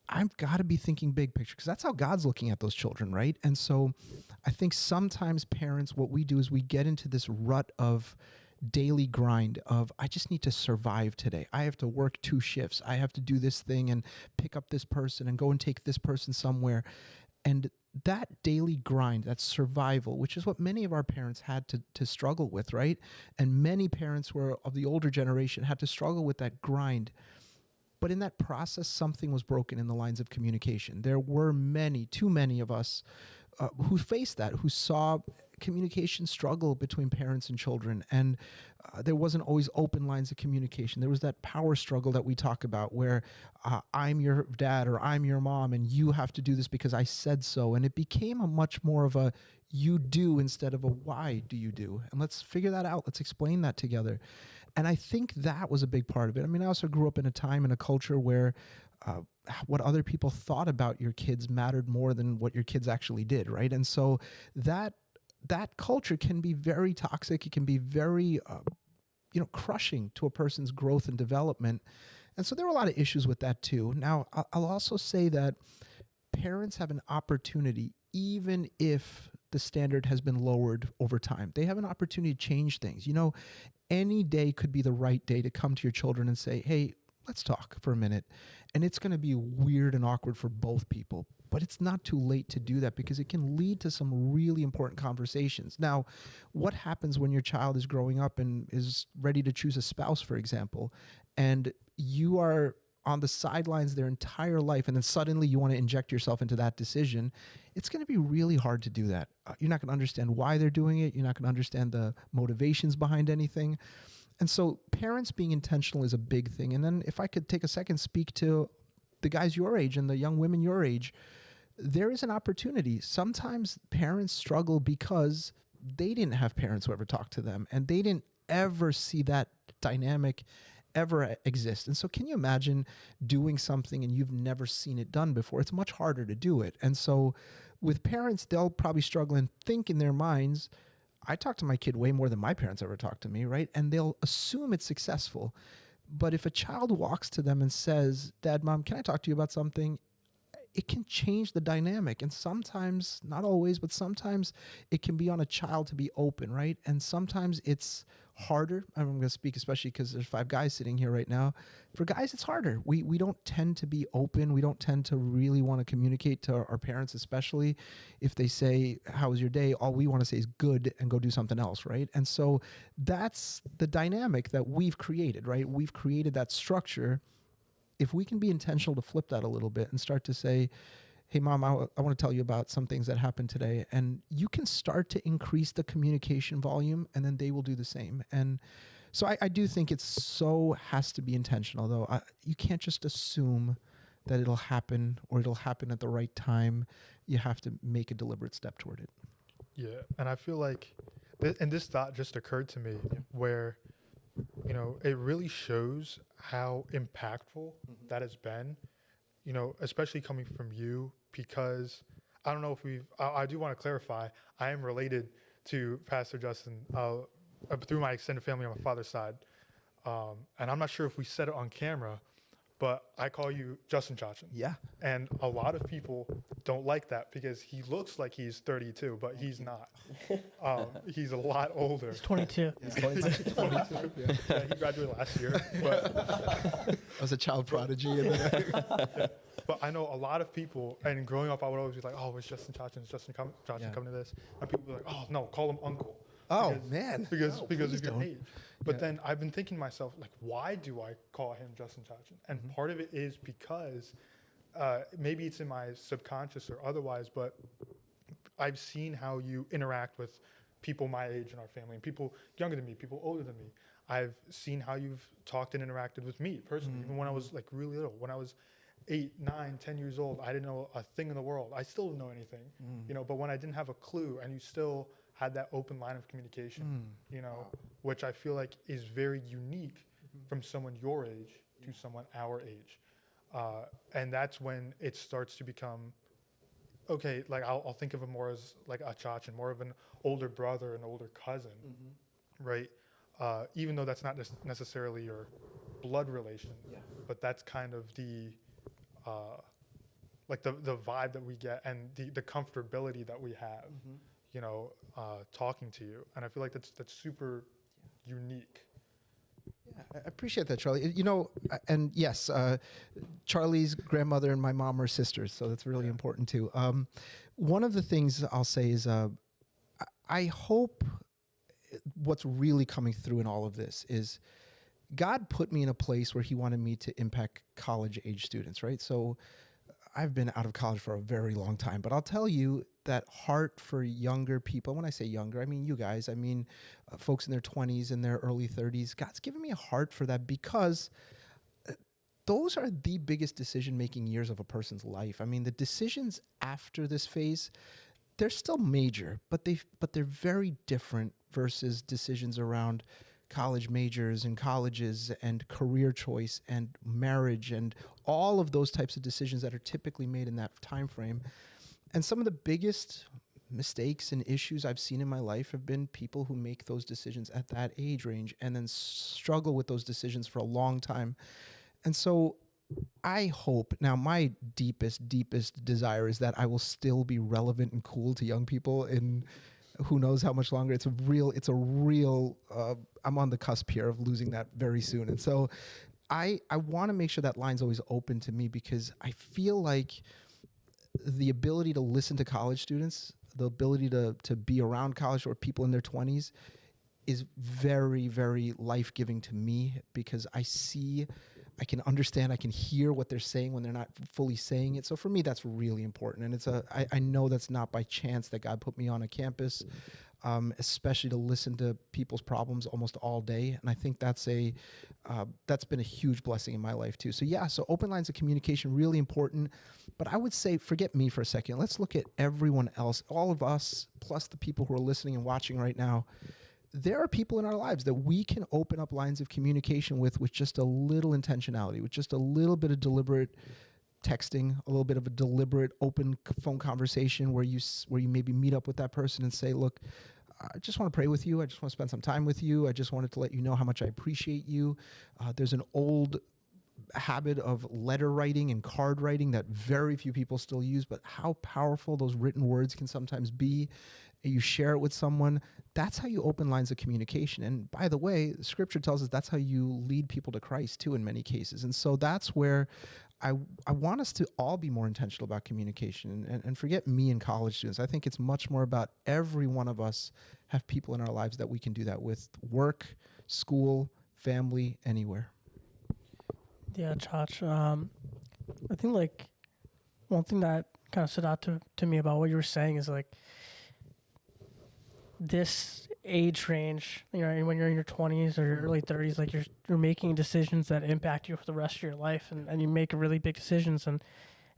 I've got to be thinking big picture because that's how God's looking at those children, right? And so I think sometimes parents, what we do is we get into this rut of daily grind of, I just need to survive today. I have to work 2 shifts. I have to do this thing and pick up this person and go and take this person somewhere. And that daily grind, that survival, which is what many of our parents had to struggle with, right? And many parents were of the older generation had to struggle with that grind. But in that process, something was broken in the lines of communication. There were too many of us who faced that, who saw communication struggle between parents and children. And there wasn't always open lines of communication. There was that power struggle that we talk about where I'm your dad or I'm your mom and you have to do this because I said so. And it became a much more of a you do instead of a why do you do. And let's figure that out. Let's explain that together. And I think that was a big part of it. I mean, I also grew up in a time and a culture where what other people thought about your kids mattered more than what your kids actually did, right? And so that culture can be very toxic. It can be very, crushing to a person's growth and development. And so there were a lot of issues with that too. Now, I'll also say that parents have an opportunity, even if the standard has been lowered over time. They have an opportunity to change things. Any day could be the right day to come to your children and say, hey, let's talk for a minute. And it's going to be weird and awkward for both people, but it's not too late to do that because it can lead to some really important conversations. Now, what happens when your child is growing up and is ready to choose a spouse, for example, and you are on the sidelines their entire life, and then suddenly you want to inject yourself into that decision? It's going to be really hard to do that. You're not going to understand why they're doing it. You're not going to understand the motivations behind anything. And so parents being intentional is a big thing. And then if I could take a second, speak to the guys your age and the young women your age, there is an opportunity. Sometimes parents struggle because they didn't have parents who ever talked to them, and they didn't ever see that dynamic ever exist. And so can you imagine doing something and you've never seen it done before? It's much harder to do it. And so with parents, they'll probably struggle and think in their minds, I talk to my kid way more than my parents ever talked to me, right? And they'll assume it's successful. But if a child walks to them and says, Dad, Mom, can I talk to you about something? It can change the dynamic. And sometimes, not always, but sometimes it can be on a child to be open, right? And sometimes it's harder. I'm going to speak especially because there's 5 guys sitting here right now. For guys, it's harder. We don't tend to be open. We don't tend to really want to communicate to our parents, especially if they say, how was your day? All we want to say is good and go do something else, right? And so that's the dynamic that we've created, right? We've created that structure. If we can be intentional to flip that a little bit and start to say, hey, Mom, I want to tell you about some things that happened today. And you can start to increase the communication volume, and then they will do the same. And so I do think has to be intentional, though. You can't just assume that it'll happen or it'll happen at the right time. You have to make a deliberate step toward it. Yeah, and I feel like, and this thought just occurred to me where, it really shows how impactful that has been, especially coming from you, because I don't know if I do want to clarify, I am related to Pastor Justin through my extended family on my father's side. And I'm not sure if we said it on camera, but I call you Justin Chachin. Yeah. And a lot of people don't like that because he looks like he's 32, but he's not. He's a lot older. He's 22. He's 22. Yeah, he graduated last year. But I was a child prodigy. And but I know a lot of people, and growing up, I would always be like, oh, it's Justin Chachin, it's Justin Chachin coming to this. And people would be like, oh, no, call him uncle. Because of your age. But then I've been thinking to myself, like, why do I call him Justin Chachin? And part of it is because maybe it's in my subconscious or otherwise, but I've seen how you interact with people my age in our family, and people younger than me, people older than me. I've seen how you've talked and interacted with me personally, even when I was like really little. When I was 8, 9, 10 years old, I didn't know a thing in the world. I still didn't know anything, but when I didn't have a clue, and you still had that open line of communication, which I feel like is very unique from someone your age to someone our age. And that's when it starts to become, okay, like I'll think of him more as like a Chachin, more of an older brother, an older cousin, right? Even though that's not necessarily your blood relation, but that's kind of like the vibe that we get and the comfortability that we have, you know, talking to you. And I feel like that's super unique. Yeah, I appreciate that, Charlie. You know, and yes, Charlie's grandmother and my mom are sisters, so that's really important too. One of the things I'll say is I hope what's really coming through in all of this is God put me in a place where he wanted me to impact college age students, right? So I've been out of college for a very long time, but I'll tell you that heart for younger people, when I say younger, I mean you guys, I mean folks in their 20s and their early 30s, God's given me a heart for that because those are the biggest decision-making years of a person's life. I mean, the decisions after this phase, they're still major, but they're very different versus decisions around college majors and colleges and career choice and marriage and all of those types of decisions that are typically made in that time frame. And some of the biggest mistakes and issues I've seen in my life have been people who make those decisions at that age range and then struggle with those decisions for a long time. And so I hope, now my deepest desire is that I will still be relevant and cool to young people in who knows how much longer. It's a real, I'm on the cusp here of losing that very soon. And so I want to make sure that line's always open to me because I feel like the ability to listen to college students, the ability to be around college or people in their 20s is very, very life-giving to me because I can understand, I can hear what they're saying when they're not fully saying it. So for me, that's really important. And I know that's not by chance that God put me on a campus, especially to listen to people's problems almost all day. And I think that's been a huge blessing in my life too. So so open lines of communication, really important. But I would say, forget me for a second. Let's look at everyone else, all of us, plus the people who are listening and watching right now. There are people in our lives that we can open up lines of communication with just a little intentionality, with just a little bit of deliberate texting, a little bit of a deliberate open phone conversation where you maybe meet up with that person and say, look, I just want to pray with you. I just want to spend some time with you. I just wanted to let you know how much I appreciate you. There's an old habit of letter writing and card writing that very few people still use, but how powerful those written words can sometimes be. You share it with someone. That's how you open lines of communication. And by the way, scripture tells us that's how you lead people to Christ too in many cases. And so that's where I want us to all be more intentional about communication and forget me and college students. I think it's much more about every one of us have people in our lives that we can do that with: work, school, family, anywhere. Yeah, Josh. I think like one thing that kind of stood out to me about what you were saying is like this age range, you know, when you're in your 20s or your early 30s, like you're making decisions that impact you for the rest of your life, and you make really big decisions,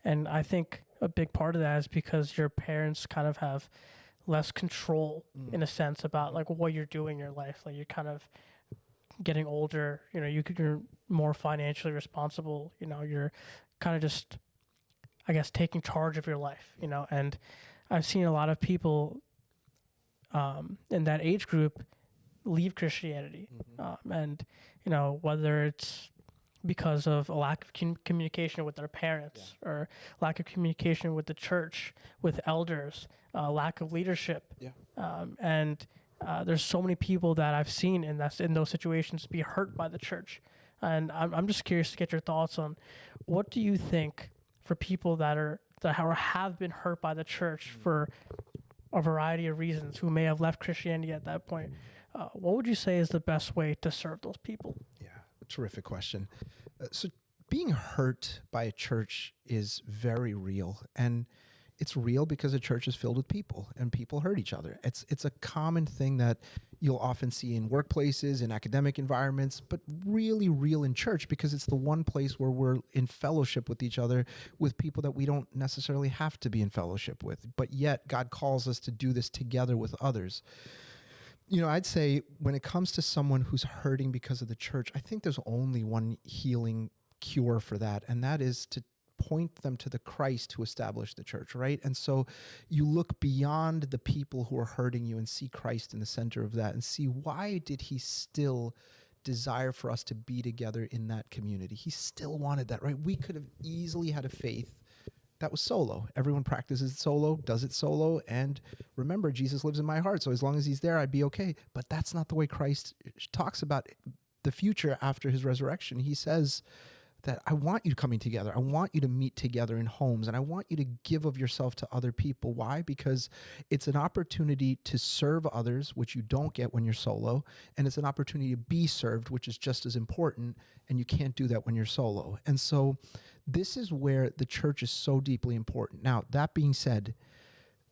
and I think a big part of that is because your parents kind of have less control in a sense about like what you're doing in your life. Like you're kind of getting older, you know, you're more financially responsible, you know, you're kind of just, I guess, taking charge of your life, you know. And I've seen a lot of people in that age group leave Christianity. And, you know, whether it's because of a lack of communication with their parents or lack of communication with the church, with elders, lack of leadership. And there's so many people that I've seen in those situations be hurt by the church. And I'm just curious to get your thoughts on what do you think for people that have been hurt by the church for a variety of reasons, who may have left Christianity at that point. What would you say is the best way to serve those people? Yeah, terrific question. So being hurt by a church is very real, and it's real because a church is filled with people, and people hurt each other. It's a common thing that you'll often see in workplaces, in academic environments, but really real in church because it's the one place where we're in fellowship with each other, with people that we don't necessarily have to be in fellowship with. But yet God calls us to do this together with others. You know, I'd say when it comes to someone who's hurting because of the church, I think there's only one healing cure for that, and that is to point them to the Christ who established the church, right? And so you look beyond the people who are hurting you and see Christ in the center of that and see why did he still desire for us to be together in that community. He still wanted that, right? We could have easily had a faith that was solo. Everyone practices it solo, does it solo, and remember, Jesus lives in my heart, so as long as he's there, I'd be okay. But that's not the way Christ talks about the future after his resurrection. He says that I want you coming together. I want you to meet together in homes, and I want you to give of yourself to other people. Why? Because it's an opportunity to serve others, which you don't get when you're solo, and it's an opportunity to be served, which is just as important, and you can't do that when you're solo. And so this is where the church is so deeply important. Now, that being said,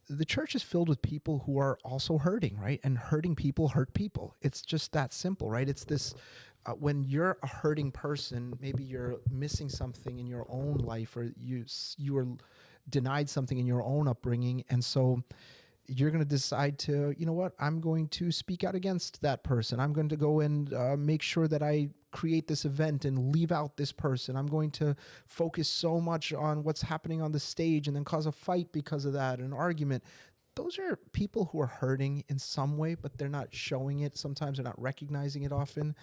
the church is filled with people who are also hurting, right? And hurting people hurt people. It's just that simple, right? It's this, when you're a hurting person, maybe you're missing something in your own life, or you were denied something in your own upbringing. And so you're going to decide to, you know what, I'm going to speak out against that person. I'm going to go and make sure that I create this event and leave out this person. I'm going to focus so much on what's happening on the stage and then cause a fight because of that, an argument. Those are people who are hurting in some way, but they're not showing it. Sometimes they're not recognizing it often.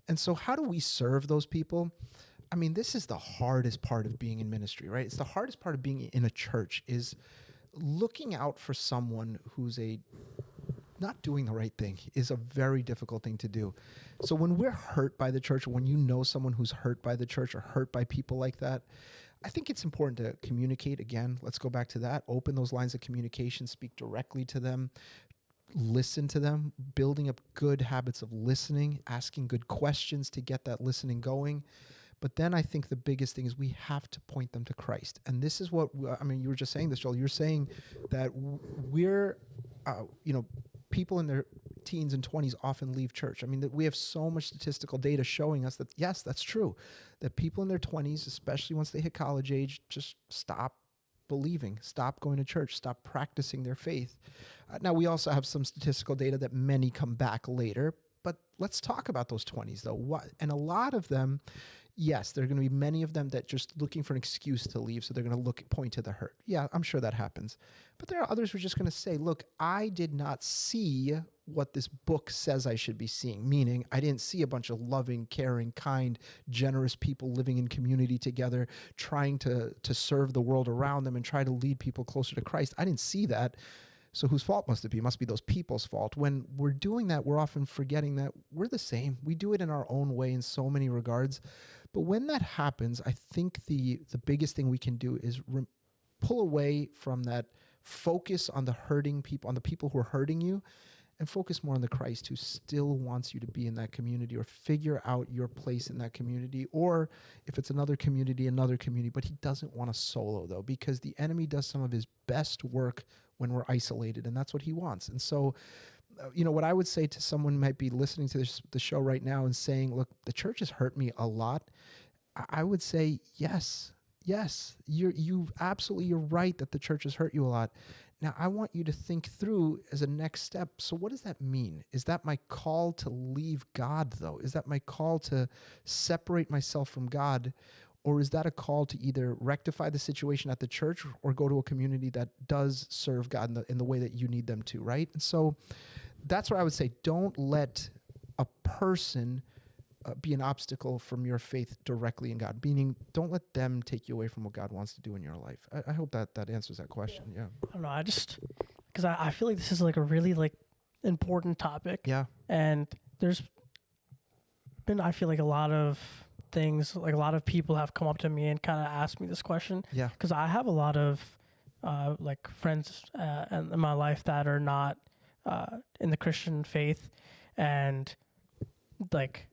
And so how do we serve those people? I mean, this is the hardest part of being in ministry, right? It's the hardest part of being in a church, is looking out for someone who's not doing the right thing is a very difficult thing to do. So when we're hurt by the church, or when you know someone who's hurt by the church or hurt by people like that, I think it's important to communicate. Again, let's go back to that. Open those lines of communication, speak directly to them, listen to them, building up good habits of listening, asking good questions to get that listening going. But then I think the biggest thing is we have to point them to Christ. And this is what, I mean, you were just saying this, Joel. You're saying that we're, people in their teens and 20s often leave church. I mean, that we have so much statistical data showing us that, yes, that's true. That people in their 20s, especially once they hit college age, just stop believing, stop going to church, stop practicing their faith. Now, we also have some statistical data that many come back later. But let's talk about those 20s, though. And a lot of them, yes, there are going to be many of them that just looking for an excuse to leave, so they're going to point to the hurt. Yeah, I'm sure that happens. But there are others who are just going to say, look, I did not see what this book says I should be seeing, meaning I didn't see a bunch of loving, caring, kind, generous people living in community together, trying to serve the world around them and try to lead people closer to Christ. I didn't see that. So whose fault must it be? It must be those people's fault. When we're doing that, we're often forgetting that we're the same. We do it in our own way in so many regards. But when that happens, I think the biggest thing we can do is pull away from that focus on the hurting people, on the people who are hurting you, and focus more on the Christ who still wants you to be in that community, or figure out your place in that community. Or if it's another community, but he doesn't want a solo, though, because the enemy does some of his best work when we're isolated, and that's what he wants. And so, what I would say to someone who might be listening to the show right now and saying, look, the church has hurt me a lot, I would say, yes, you're right that the church has hurt you a lot. Now, I want you to think through as a next step, so what does that mean? Is that my call to leave God, though? Is that my call to separate myself from God? Or is that a call to either rectify the situation at the church or go to a community that does serve God in the way that you need them to, right? And so that's what I would say. Don't let a person be an obstacle from your faith directly in God, meaning don't let them take you away from what God wants to do in your life. I hope that answers that question, yeah. I don't know, because I feel like this is like a really like important topic. Yeah. And there's been, I feel like a lot of things, like a lot of people have come up to me and kind of asked me this question. Yeah. Because I have a lot of like friends in my life that are not in the Christian faith, and like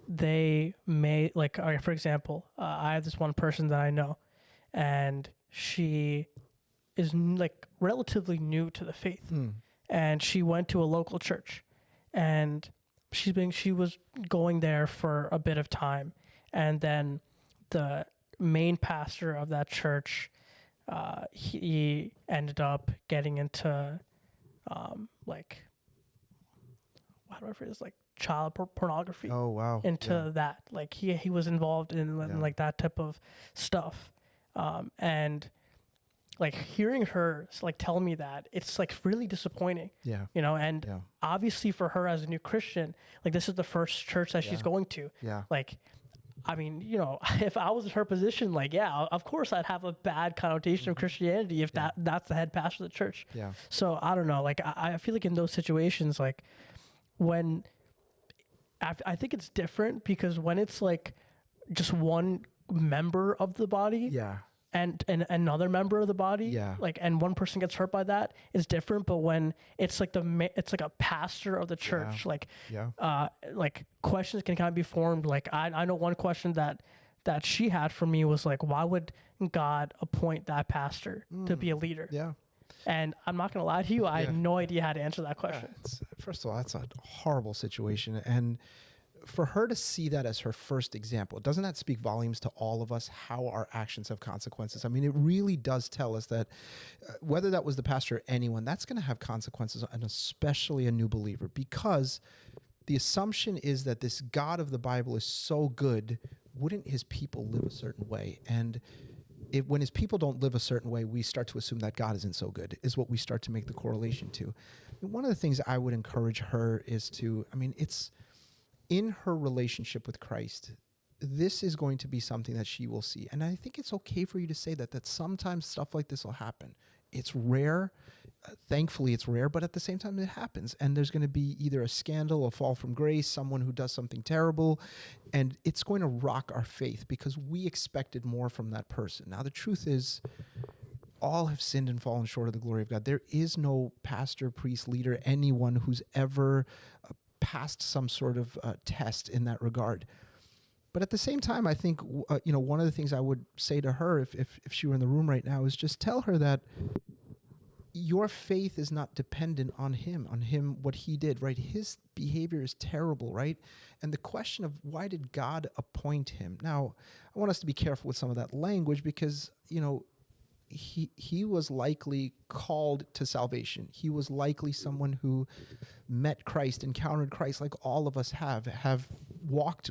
they may like, for example, I have this one person that I know, and she is like relatively new to the faith, and she went to a local church, and she was going there for a bit of time, and then the main pastor of that church, he ended up getting into like, how do I phrase this, like child pornography. Oh wow. Into that, like he was involved in like that type of stuff, and like hearing her like tell me that, it's like really disappointing. Yeah. And obviously for her as a new Christian, like this is the first church that she's going to. Yeah. Like I mean, you know, if I was in her position, like, yeah, of course I'd have a bad connotation of Christianity if that's the head pastor of the church. Yeah. So I don't know. Like, I feel like in those situations, like when I think it's different because when it's like just one member of the body Yeah. and another member of the body, Yeah. like, and one person gets hurt by that, it's different. But when it's like it's like a pastor of the church, like, Yeah. like questions can kind of be formed. Like I know one question that she had for me was like, why would God appoint that pastor to be a leader? Yeah. And I'm not gonna lie to you, I had no idea how to answer that question. First of all, that's a horrible situation. And for her to see that as her first example, doesn't that speak volumes to all of us, how our actions have consequences? I mean, it really does tell us that whether that was the pastor or anyone, that's going to have consequences, and especially a new believer, because the assumption is that this God of the Bible is so good, wouldn't his people live a certain way? And when his people don't live a certain way, we start to assume that God isn't so good, is what we start to make the correlation to. And one of the things I would encourage her is to, I mean, it's in her relationship with Christ, this is going to be something that she will see. And I think it's okay for you to say that sometimes stuff like this will happen. It's rare. Thankfully, it's rare, but at the same time, it happens. And there's going to be either a scandal, a fall from grace, someone who does something terrible, and it's going to rock our faith because we expected more from that person. Now, the truth is, all have sinned and fallen short of the glory of God. There is no pastor, priest, leader, anyone who's ever passed some sort of test in that regard. But at the same time, I think, one of the things I would say to her if she were in the room right now is just tell her that your faith is not dependent on him, what he did, right? His behavior is terrible, right? And the question of why did God appoint him? Now, I want us to be careful with some of that language because, he was likely called to salvation. He was likely someone who met Christ, encountered Christ like all of us have walked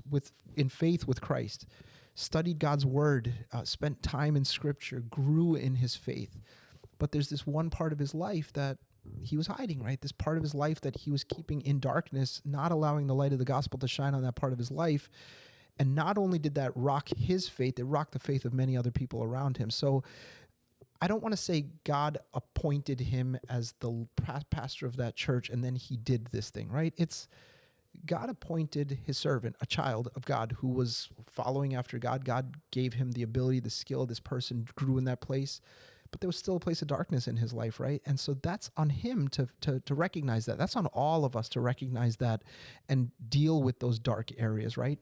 in faith with Christ, studied God's word, spent time in scripture, grew in his faith. But there's this one part of his life that he was hiding, right? This part of his life that he was keeping in darkness, not allowing the light of the gospel to shine on that part of his life. And not only did that rock his faith, it rocked the faith of many other people around him. So I don't want to say God appointed him as the pastor of that church and then he did this thing, right? It's God appointed his servant, a child of God who was following after God. God gave him the ability, the skill. This person grew in that place, but there was still a place of darkness in his life, right? And so that's on him to recognize that. That's on all of us to recognize that and deal with those dark areas, right?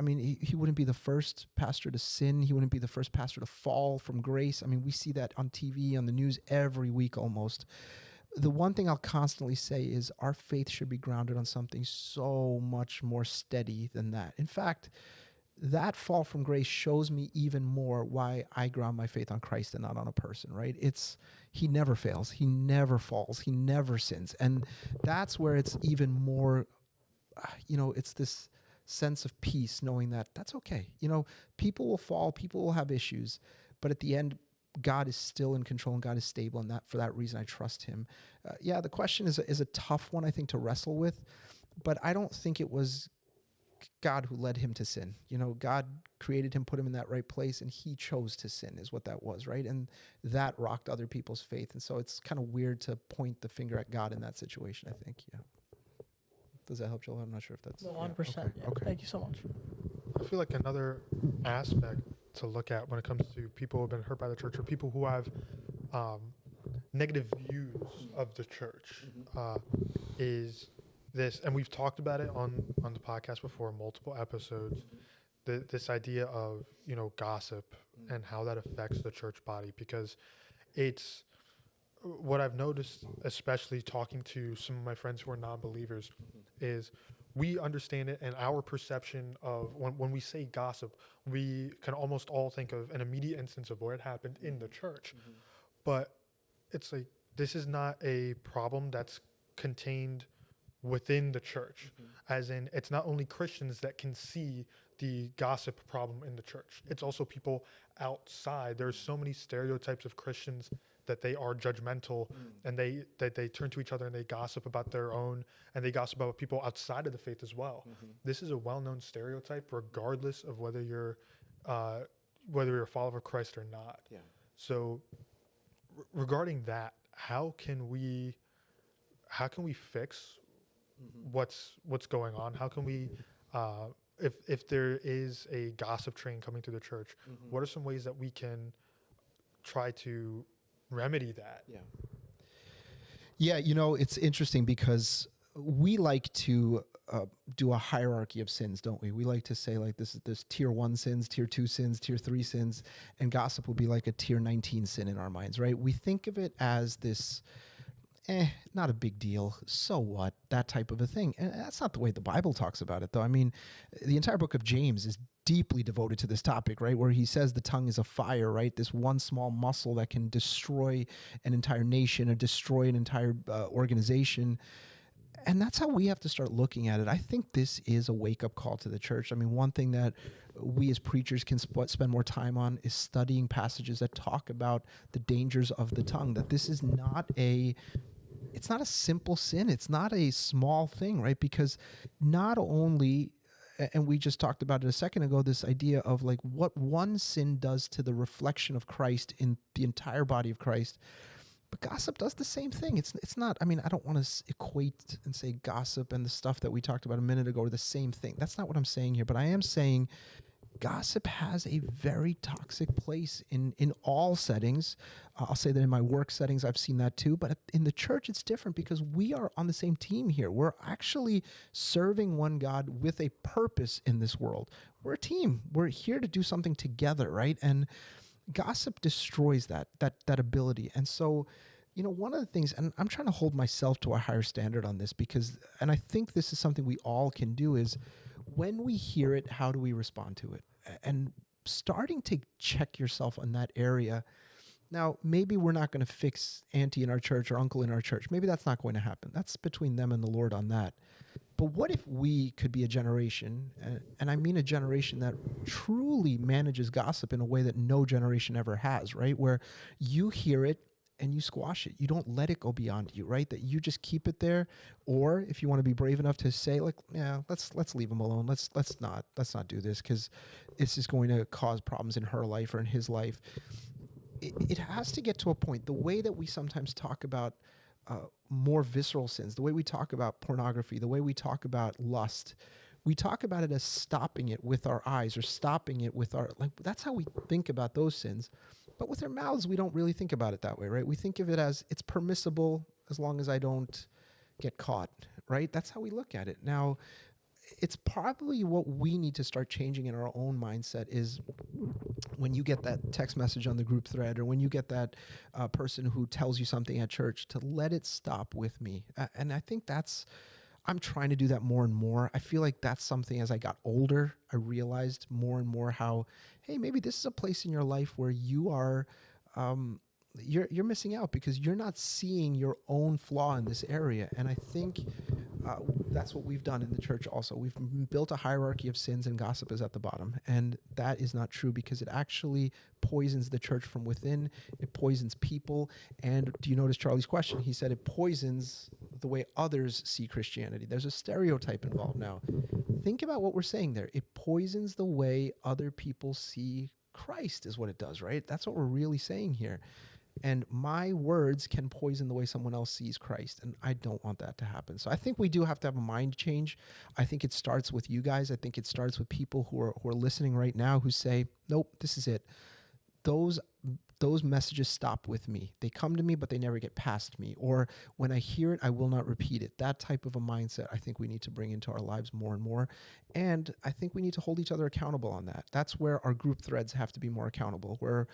He wouldn't be the first pastor to sin. He wouldn't be the first pastor to fall from grace. I mean, we see that on TV, on the news every week almost. The one thing I'll constantly say is our faith should be grounded on something so much more steady than that. In fact, that fall from grace shows me even more why I ground my faith on Christ and not on a person, right? He never fails. He never falls. He never sins. And that's where it's even more, it's this sense of peace knowing that that's okay. People will fall, people will have issues, but at the end, God is still in control and God is stable, and for that reason, I trust him. The question is a tough one, I think, to wrestle with, but I don't think it was God who led him to sin. God created him, put him in that right place, and he chose to sin is what that was, right? And that rocked other people's faith. And so it's kind of weird to point the finger at God in that situation, I think, yeah. Does that help, Joel? I'm not sure if that's... 100%. Okay. Thank you so much. I feel like another aspect to look at when it comes to people who have been hurt by the church or people who have negative views of the church is this, and we've talked about it on the podcast before, multiple episodes, this idea of, gossip and how that affects the church body, because it's what I've noticed, especially talking to some of my friends who are non-believers, is we understand it, and our perception of when we say gossip, we can almost all think of an immediate instance of where it happened in the church. But it's like, this is not a problem that's contained within the church, as in it's not only Christians that can see the gossip problem in the church. It's also people outside. There's so many stereotypes of Christians that they are judgmental, and they turn to each other and they gossip about their own, and they gossip about people outside of the faith as well. This is a well-known stereotype, regardless of whether you're a follower of Christ or not. Yeah. So regarding that, how can we fix what's going on? How can we if there is a gossip train coming through the church, what are some ways that we can try to remedy that? Yeah, it's interesting because we like to do a hierarchy of sins, don't we? We like to say like there's tier 1 sins, tier 2 sins, tier 3 sins, and gossip will be like a tier 19 sin in our minds, right? We think of it as this not a big deal, so what, that type of a thing. And that's not the way the Bible talks about it, though. I mean, the entire book of James is deeply devoted to this topic, right? Where he says the tongue is a fire, right? This one small muscle that can destroy an entire nation or destroy an entire organization. And that's how we have to start looking at it. I think this is a wake-up call to the church. I mean, one thing that we as preachers can spend more time on is studying passages that talk about the dangers of the tongue, that this is not a simple sin. It's not a small thing, right? Because not only, and we just talked about it a second ago, this idea of like what one sin does to the reflection of Christ in the entire body of Christ, but gossip does the same thing. It's not, I mean, I don't want to equate and say gossip and the stuff that we talked about a minute ago are the same thing. That's not what I'm saying here, but I am saying gossip has a very toxic place in all settings. I'll say that in my work settings, I've seen that too. But in the church, it's different because we are on the same team here. We're actually serving one God with a purpose in this world. We're a team. We're here to do something together, right? And gossip destroys that ability. And so, one of the things, and I'm trying to hold myself to a higher standard on this because, and I think this is something we all can do, is when we hear it, how do we respond to it? And starting to check yourself on that area. Now, maybe we're not going to fix auntie in our church or uncle in our church. Maybe that's not going to happen. That's between them and the Lord on that. But what if we could be a generation, and I mean a generation that truly manages gossip in a way that no generation ever has, right? Where you hear it and you squash it. You don't let it go beyond you, right? That you just keep it there. Or if you want to be brave enough to say, like, yeah, let's leave him alone. Let's not do this because this is going to cause problems in her life or in his life. It has to get to a point. The way that we sometimes talk about more visceral sins, the way we talk about pornography, the way we talk about lust, we talk about it as stopping it with our eyes or stopping it with our, like, that's how we think about those sins. But with our mouths, we don't really think about it that way, right? We think of it as it's permissible as long as I don't get caught, right? That's how we look at it. Now, it's probably what we need to start changing in our own mindset is when you get that text message on the group thread or when you get that person who tells you something at church, to let it stop with me. And I think I'm trying to do that more and more. I feel like that's something as I got older, I realized more and more how, hey, maybe this is a place in your life where you are, you're missing out because you're not seeing your own flaw in this area. And I think that's what we've done in the church also. We've built a hierarchy of sins and gossip is at the bottom. And that is not true because it actually poisons the church from within. It poisons people. And do you notice Charlie's question? He said it poisons the way others see Christianity. There's a stereotype involved now. Think about what we're saying there. It poisons the way other people see Christ is what it does, right? That's what we're really saying here. And my words can poison the way someone else sees Christ. And I don't want that to happen. So I think we do have to have a mind change. I think it starts with you guys. I think it starts with people who are listening right now who say, nope, this is it. Those messages stop with me. They come to me, but they never get past me. Or when I hear it, I will not repeat it. That type of a mindset I think we need to bring into our lives more and more. And I think we need to hold each other accountable on that. That's where our group threads have to be more accountable, where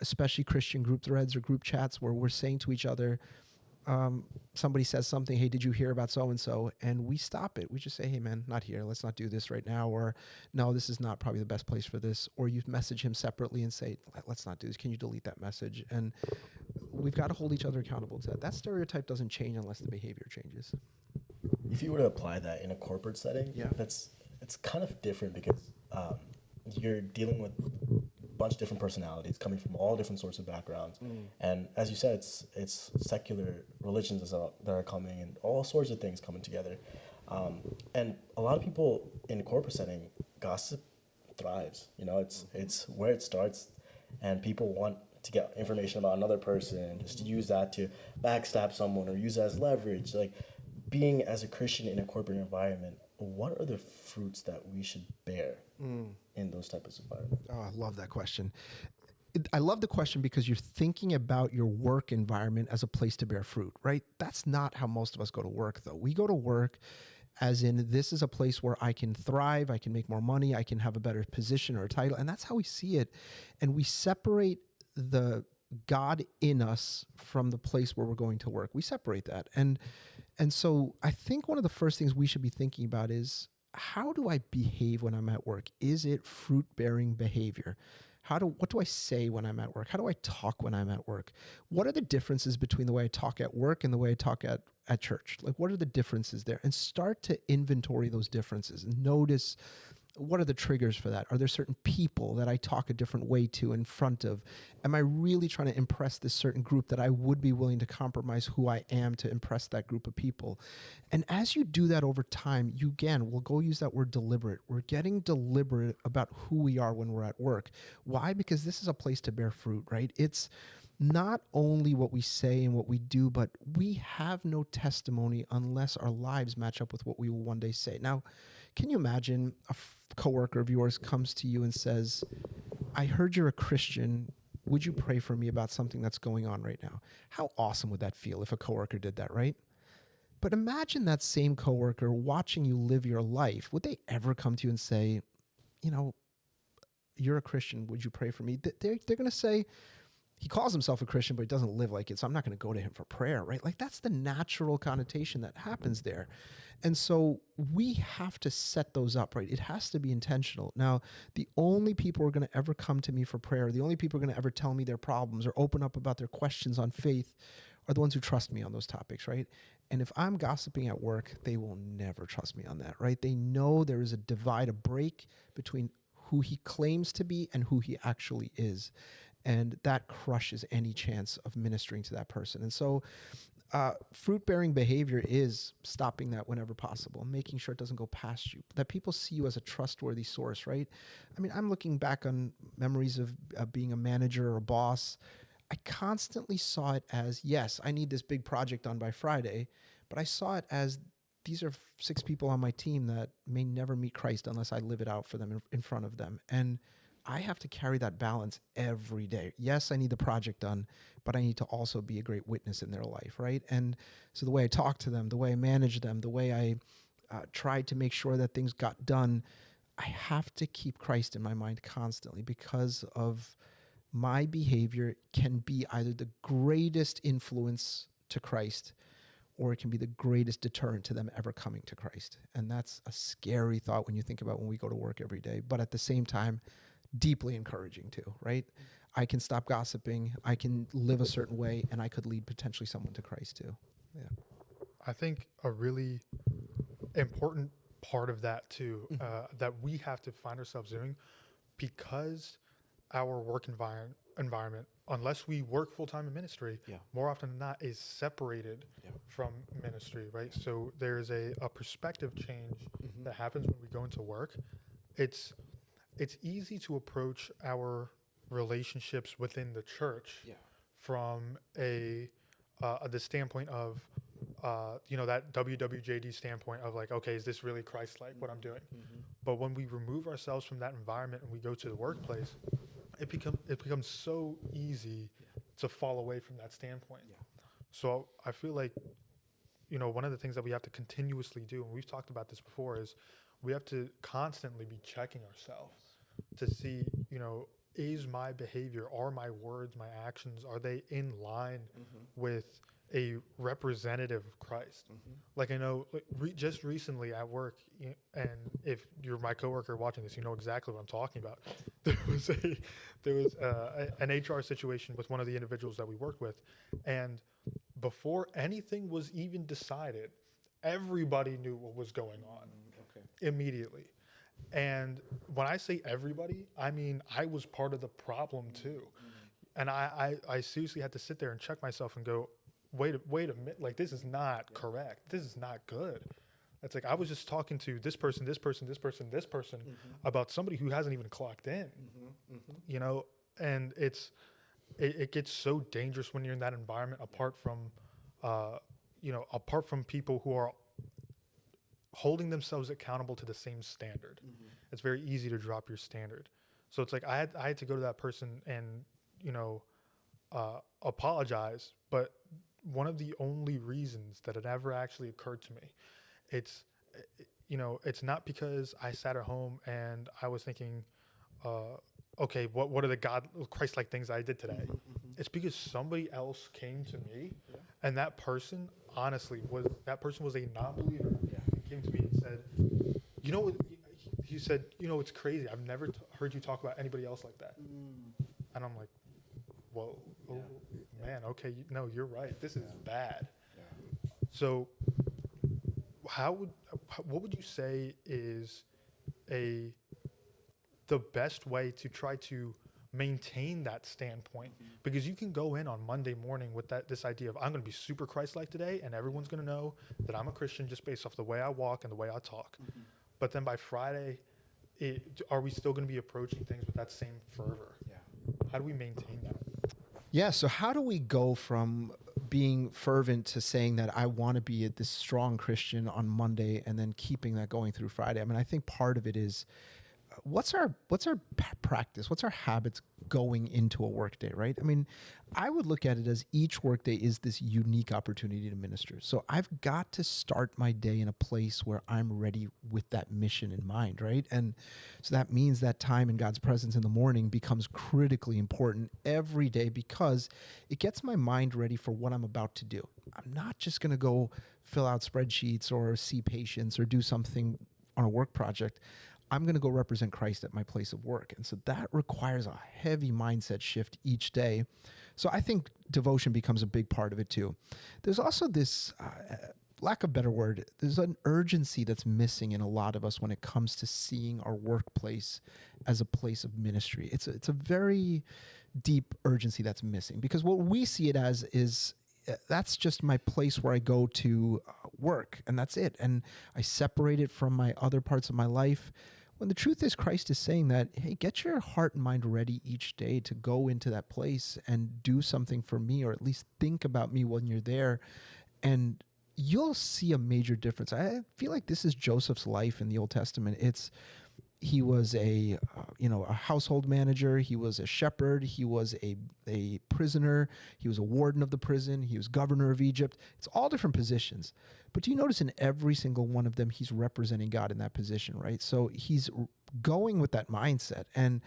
especially Christian group threads or group chats where we're saying to each other, somebody says something, hey, did you hear about so-and-so? And we stop it. We just say, hey, man, not here. Let's not do this right now. Or no, this is not probably the best place for this. Or you message him separately and say, let's not do this. Can you delete that message? And we've got to hold each other accountable to that. That stereotype doesn't change unless the behavior changes. If you were to apply that in a corporate setting, it's kind of different because you're dealing with bunch of different personalities coming from all different sorts of backgrounds. And as you said, it's secular religions that are coming and all sorts of things coming together. And a lot of people in a corporate setting, gossip thrives. You know, it's where it starts, and people want to get information about another person and just use that to backstab someone or use it as leverage. Like, being as a Christian in a corporate environment, what are the fruits that we should bear in those types of environments? Oh, I love that question. I love the question because you're thinking about your work environment as a place to bear fruit, right? That's not how most of us go to work, though. We go to work as in, this is a place where I can thrive, I can make more money, I can have a better position or a title, and that's how we see it. And we separate the God in us from the place where we're going to work. We separate that. And so I think one of the first things we should be thinking about is, how do I behave when I'm at work? Is it fruit-bearing behavior? What do I say when I'm at work? How do I talk when I'm at work? What are the differences between the way I talk at work and the way I talk at church? Like, what are the differences there? And start to inventory those differences and notice, what are the triggers for that? Are there certain people that I talk a different way to in front of? Am I really trying to impress this certain group that I would be willing to compromise who I am to impress that group of people? And as you do that over time, we'll go use that word deliberate. We're getting deliberate about who we are when we're at work. Why? Because this is a place to bear fruit, right? It's not only what we say and what we do, but we have no testimony unless our lives match up with what we will one day say. Now, can you imagine a coworker of yours comes to you and says, I heard you're a Christian. Would you pray for me about something that's going on right now? How awesome would that feel if a coworker did that, right? But imagine that same coworker watching you live your life. Would they ever come to you and say, you know, you're a Christian, would you pray for me? They're going to say, he calls himself a Christian, but he doesn't live like it, so I'm not going to go to him for prayer, right? Like, that's the natural connotation that happens there. And so we have to set those up, right? It has to be intentional. Now, the only people who are going to ever come to me for prayer, the only people who are going to ever tell me their problems or open up about their questions on faith are the ones who trust me on those topics, right? And if I'm gossiping at work, they will never trust me on that, right? They know there is a divide, a break between who he claims to be and who he actually is. And that crushes any chance of ministering to that person. And so fruit-bearing behavior is stopping that whenever possible, making sure it doesn't go past you, that people see you as a trustworthy source, right? I mean, I'm looking back on memories of being a manager or a boss. I constantly saw it as, yes, I need this big project done by Friday, but I saw it as, these are 6 people on my team that may never meet Christ unless I live it out for them in front of them. And I have to carry that balance every day. Yes, I need the project done, but I need to also be a great witness in their life, right? And so the way I talk to them, the way I manage them, the way I try to make sure that things got done, I have to keep Christ in my mind constantly, because of my behavior can be either the greatest influence to Christ or it can be the greatest deterrent to them ever coming to Christ. And that's a scary thought when you think about when we go to work every day. But at the same time, deeply encouraging too, right? I can stop gossiping, I can live a certain way, and I could lead potentially someone to Christ too. Yeah. I think a really important part of that too, that we have to find ourselves doing, because our work environment, unless we work full-time in ministry, more often than not is separated from ministry, right? So there's a perspective change that happens when we go into work. It's easy to approach our relationships within the church from the standpoint of, that WWJD standpoint of like, okay, is this really Christ-like what I'm doing? But when we remove ourselves from that environment and we go to the workplace, it becomes so easy to fall away from that standpoint. So I feel like, one of the things that we have to continuously do, and we've talked about this before, is we have to constantly be checking ourselves to see, is my behavior, are my words, my actions, are they in line with a representative of Christ? Like, I know just recently at work, and if you're my coworker watching this, you know exactly what I'm talking about. There was an HR situation with one of the individuals that we worked with, and before anything was even decided, everybody knew what was going on immediately. And when I say everybody, I mean, I was part of the problem too. And I seriously had to sit there and check myself and go, wait a minute, like, this is not correct. This is not good. It's like, I was just talking to this person about somebody who hasn't even clocked in, you know, and it gets so dangerous when you're in that environment, apart from people who are holding themselves accountable to the same standard. It's very easy to drop your standard. So it's like, I had to go to that person and, you know, apologize. But one of the only reasons that it ever actually occurred to me, it's not because I sat at home and I was thinking, okay, what are the Christ-like things I did today? It's because somebody else came to me, and that person, honestly, was a non-believer. He came to me and said, you know what? He said, you know, it's crazy. I've never heard you talk about anybody else like that. And I'm like, whoa, man, okay, no, you're right. This is bad. So what would you say is the best way to try to maintain that standpoint? Because you can go in on Monday morning with this idea of, I'm going to be super Christ-like today, and everyone's going to know that I'm a Christian just based off the way I walk and the way I talk. But then by Friday, are we still going to be approaching things with that same fervor? How do we maintain that? Yeah. So how do we go from being fervent to saying that I want to be this strong Christian on Monday and then keeping that going through Friday? I mean, I think part of it is, what's our practice? What's our habits going into a workday, right? I mean, I would look at it as each workday is this unique opportunity to minister. So I've got to start my day in a place where I'm ready with that mission in mind, right? And so that means that time in God's presence in the morning becomes critically important every day, because it gets my mind ready for what I'm about to do. I'm not just going to go fill out spreadsheets or see patients or do something on a work project. I'm going to go represent Christ at my place of work. And so that requires a heavy mindset shift each day. So I think devotion becomes a big part of it too. There's also this, lack of a better word, there's an urgency that's missing in a lot of us when it comes to seeing our workplace as a place of ministry. It's a very deep urgency that's missing, because what we see it as is, that's just my place where I go to work, and that's it. And I separate it from my other parts of my life. When the truth is, Christ is saying that, hey, get your heart and mind ready each day to go into that place and do something for me, or at least think about me when you're there. And you'll see a major difference. I feel like this is Joseph's life in the Old Testament. He was a household manager. He was a shepherd. He was a prisoner. He was a warden of the prison. He was governor of Egypt. It's all different positions. But do you notice in every single one of them, he's representing God in that position, right? So he's going with that mindset. And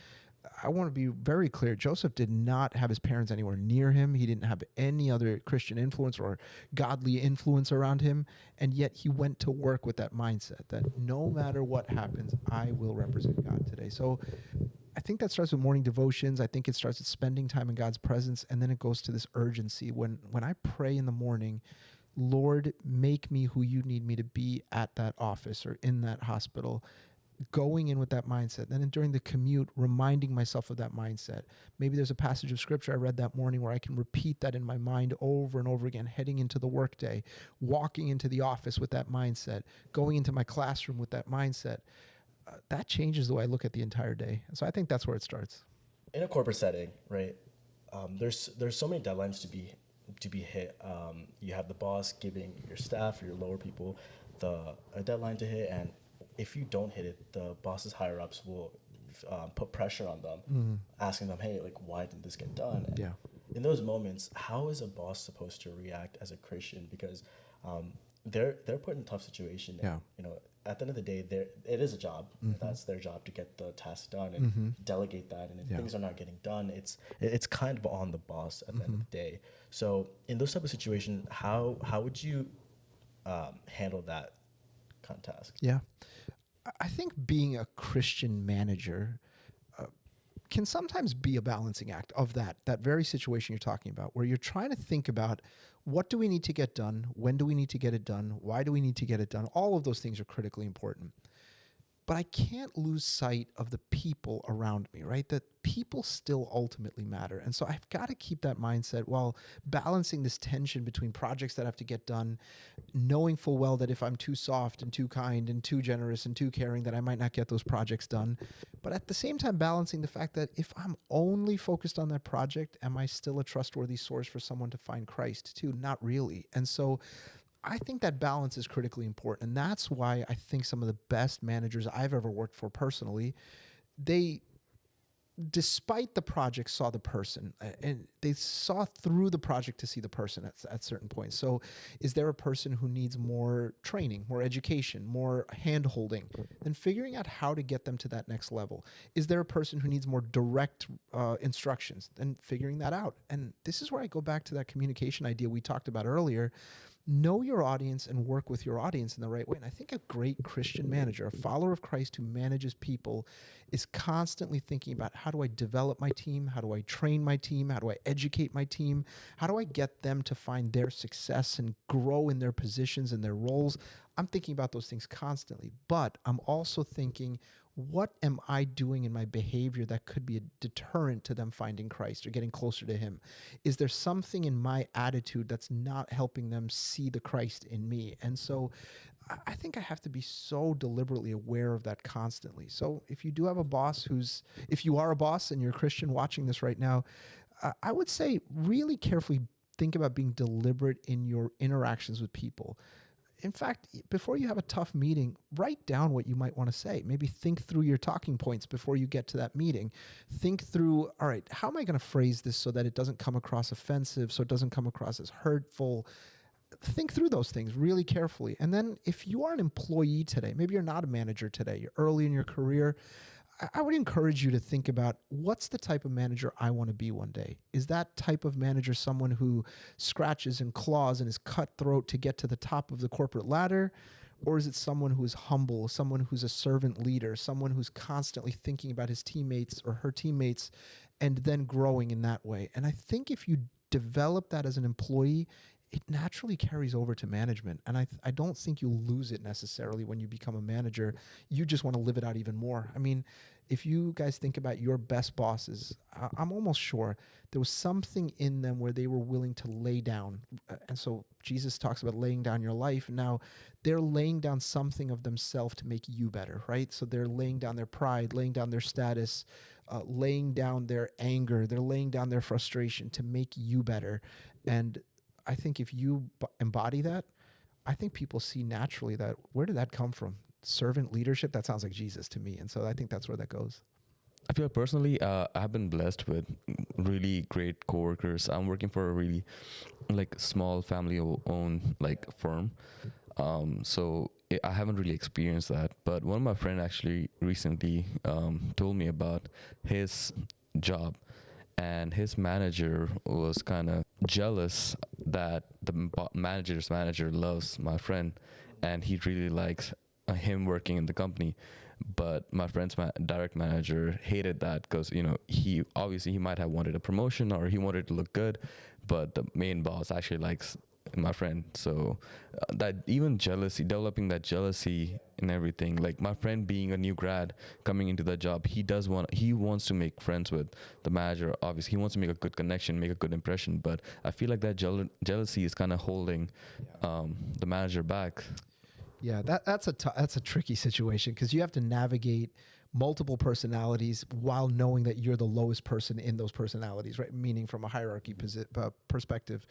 I want to be very clear. Joseph did not have his parents anywhere near him. He didn't have any other Christian influence or godly influence around him. And yet he went to work with that mindset that no matter what happens, I will represent God today. So I think that starts with morning devotions. I think it starts with spending time in God's presence. And then it goes to this urgency. When I pray in the morning, Lord, make me who you need me to be at that office or in that hospital, going in with that mindset. Then during the commute, reminding myself of that mindset. Maybe there's a passage of scripture I read that morning where I can repeat that in my mind over and over again, heading into the workday, walking into the office with that mindset, going into my classroom with that mindset. That changes the way I look at the entire day. And so I think that's where it starts. In a corporate setting, right, there's so many deadlines to be hit. You have the boss giving your staff or your lower people a deadline to hit, and if you don't hit it, the boss's higher ups will put pressure on them, asking them, hey, like, why didn't this get done? And in those moments, how is a boss supposed to react as a Christian? Because they're put in a tough situation. And, you know, at the end of the day, it is a job. That's their job to get the task done and delegate that. And if things are not getting done, it's kind of on the boss at the end of the day. So in those type of situations, how would you handle that kind of task? Yeah. I think being a Christian manager can sometimes be a balancing act of that very situation you're talking about, where you're trying to think about, what do we need to get done? When do we need to get it done? Why do we need to get it done? All of those things are critically important. but I can't lose sight of the people around me, right? That people still ultimately matter. And so I've got to keep that mindset while balancing this tension between projects that have to get done, knowing full well that if I'm too soft and too kind and too generous and too caring, that I might not get those projects done. But at the same time, balancing the fact that if I'm only focused on that project, am I still a trustworthy source for someone to find Christ too? Not really. And so I think that balance is critically important. And that's why I think some of the best managers I've ever worked for personally, they, despite the project, saw the person, and they saw through the project to see the person at certain points. So is there a person who needs more training, more education, more hand-holding? Then figuring out how to get them to that next level. Is there a person who needs more direct instructions? Then figuring that out. And this is where I go back to that communication idea we talked about earlier. Know your audience and work with your audience in the right way. And I think a great Christian manager, a follower of Christ who manages people, is constantly thinking about, how do I develop my team? How do I train my team? How do I educate my team? How do I get them to find their success and grow in their positions and their roles? I'm thinking about those things constantly, but I'm also thinking, what am I doing in my behavior that could be a deterrent to them finding Christ or getting closer to him? Is there something in my attitude that's not helping them see the Christ in me? And so I think I have to be so deliberately aware of that constantly. So if you do have a boss if you are a boss and you're a Christian watching this right now, I would say really carefully think about being deliberate in your interactions with people. In fact, before you have a tough meeting, write down what you might want to say. Maybe think through your talking points before you get to that meeting. Think through, all right, how am I going to phrase this so that it doesn't come across offensive, so it doesn't come across as hurtful? Think through those things really carefully. And then if you are an employee today, maybe you're not a manager today, you're early in your career, I would encourage you to think about, what's the type of manager I want to be one day? Is that type of manager someone who scratches and claws and is cutthroat to get to the top of the corporate ladder? Or is it someone who is humble, someone who's a servant leader, someone who's constantly thinking about his teammates or her teammates and then growing in that way? And I think if you develop that as an employee, it naturally carries over to management. And I don't think you'll lose it necessarily when you become a manager. You just want to live it out even more. I mean, if you guys think about your best bosses, I'm almost sure there was something in them where they were willing to lay down. And so Jesus talks about laying down your life. Now they're laying down something of themselves to make you better, right? So they're laying down their pride, laying down their status, laying down their anger. They're laying down their frustration to make you better. And I think if you embody that, I think people see naturally that, where did that come from? Servant leadership? That sounds like Jesus to me. And so I think that's where that goes. I feel personally, I've been blessed with really great coworkers. I'm working for a really small family-owned firm. So I haven't really experienced that. But one of my friends actually recently told me about his job. And his manager was kind of jealous that the manager's manager loves my friend, and he really likes him working in the company. But my friend's direct manager hated that because, he might have wanted a promotion or he wanted to look good, but the main boss actually likes my friend. So that even jealousy, developing that jealousy and everything, like my friend being a new grad coming into that job, he wants to make friends with the manager. Obviously he wants to make a good connection, make a good impression, but I feel like that jealousy is kind of holding the manager back. Yeah, that's a tricky situation, because you have to navigate multiple personalities while knowing that you're the lowest person in those personalities, right? Meaning from a hierarchy perspective.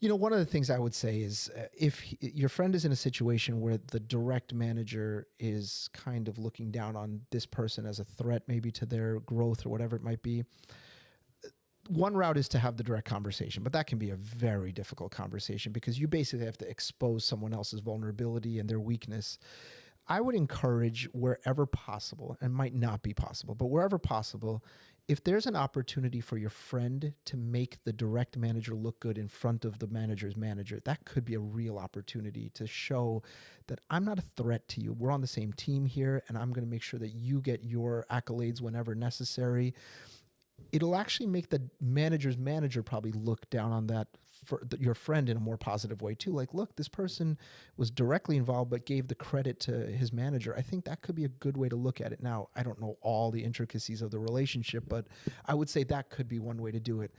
One of the things I would say is if your friend is in a situation where the direct manager is kind of looking down on this person as a threat, maybe to their growth or whatever it might be, one route is to have the direct conversation, but that can be a very difficult conversation because you basically have to expose someone else's vulnerability and their weakness. I would encourage, wherever possible, and might not be possible, but wherever possible, if there's an opportunity for your friend to make the direct manager look good in front of the manager's manager, that could be a real opportunity to show that I'm not a threat to you. We're on the same team here, and I'm going to make sure that you get your accolades whenever necessary. It'll actually make the manager's manager probably look down on that your friend in a more positive way too. Like, look, this person was directly involved, but gave the credit to his manager. I think that could be a good way to look at it. Now, I don't know all the intricacies of the relationship, but I would say that could be one way to do it.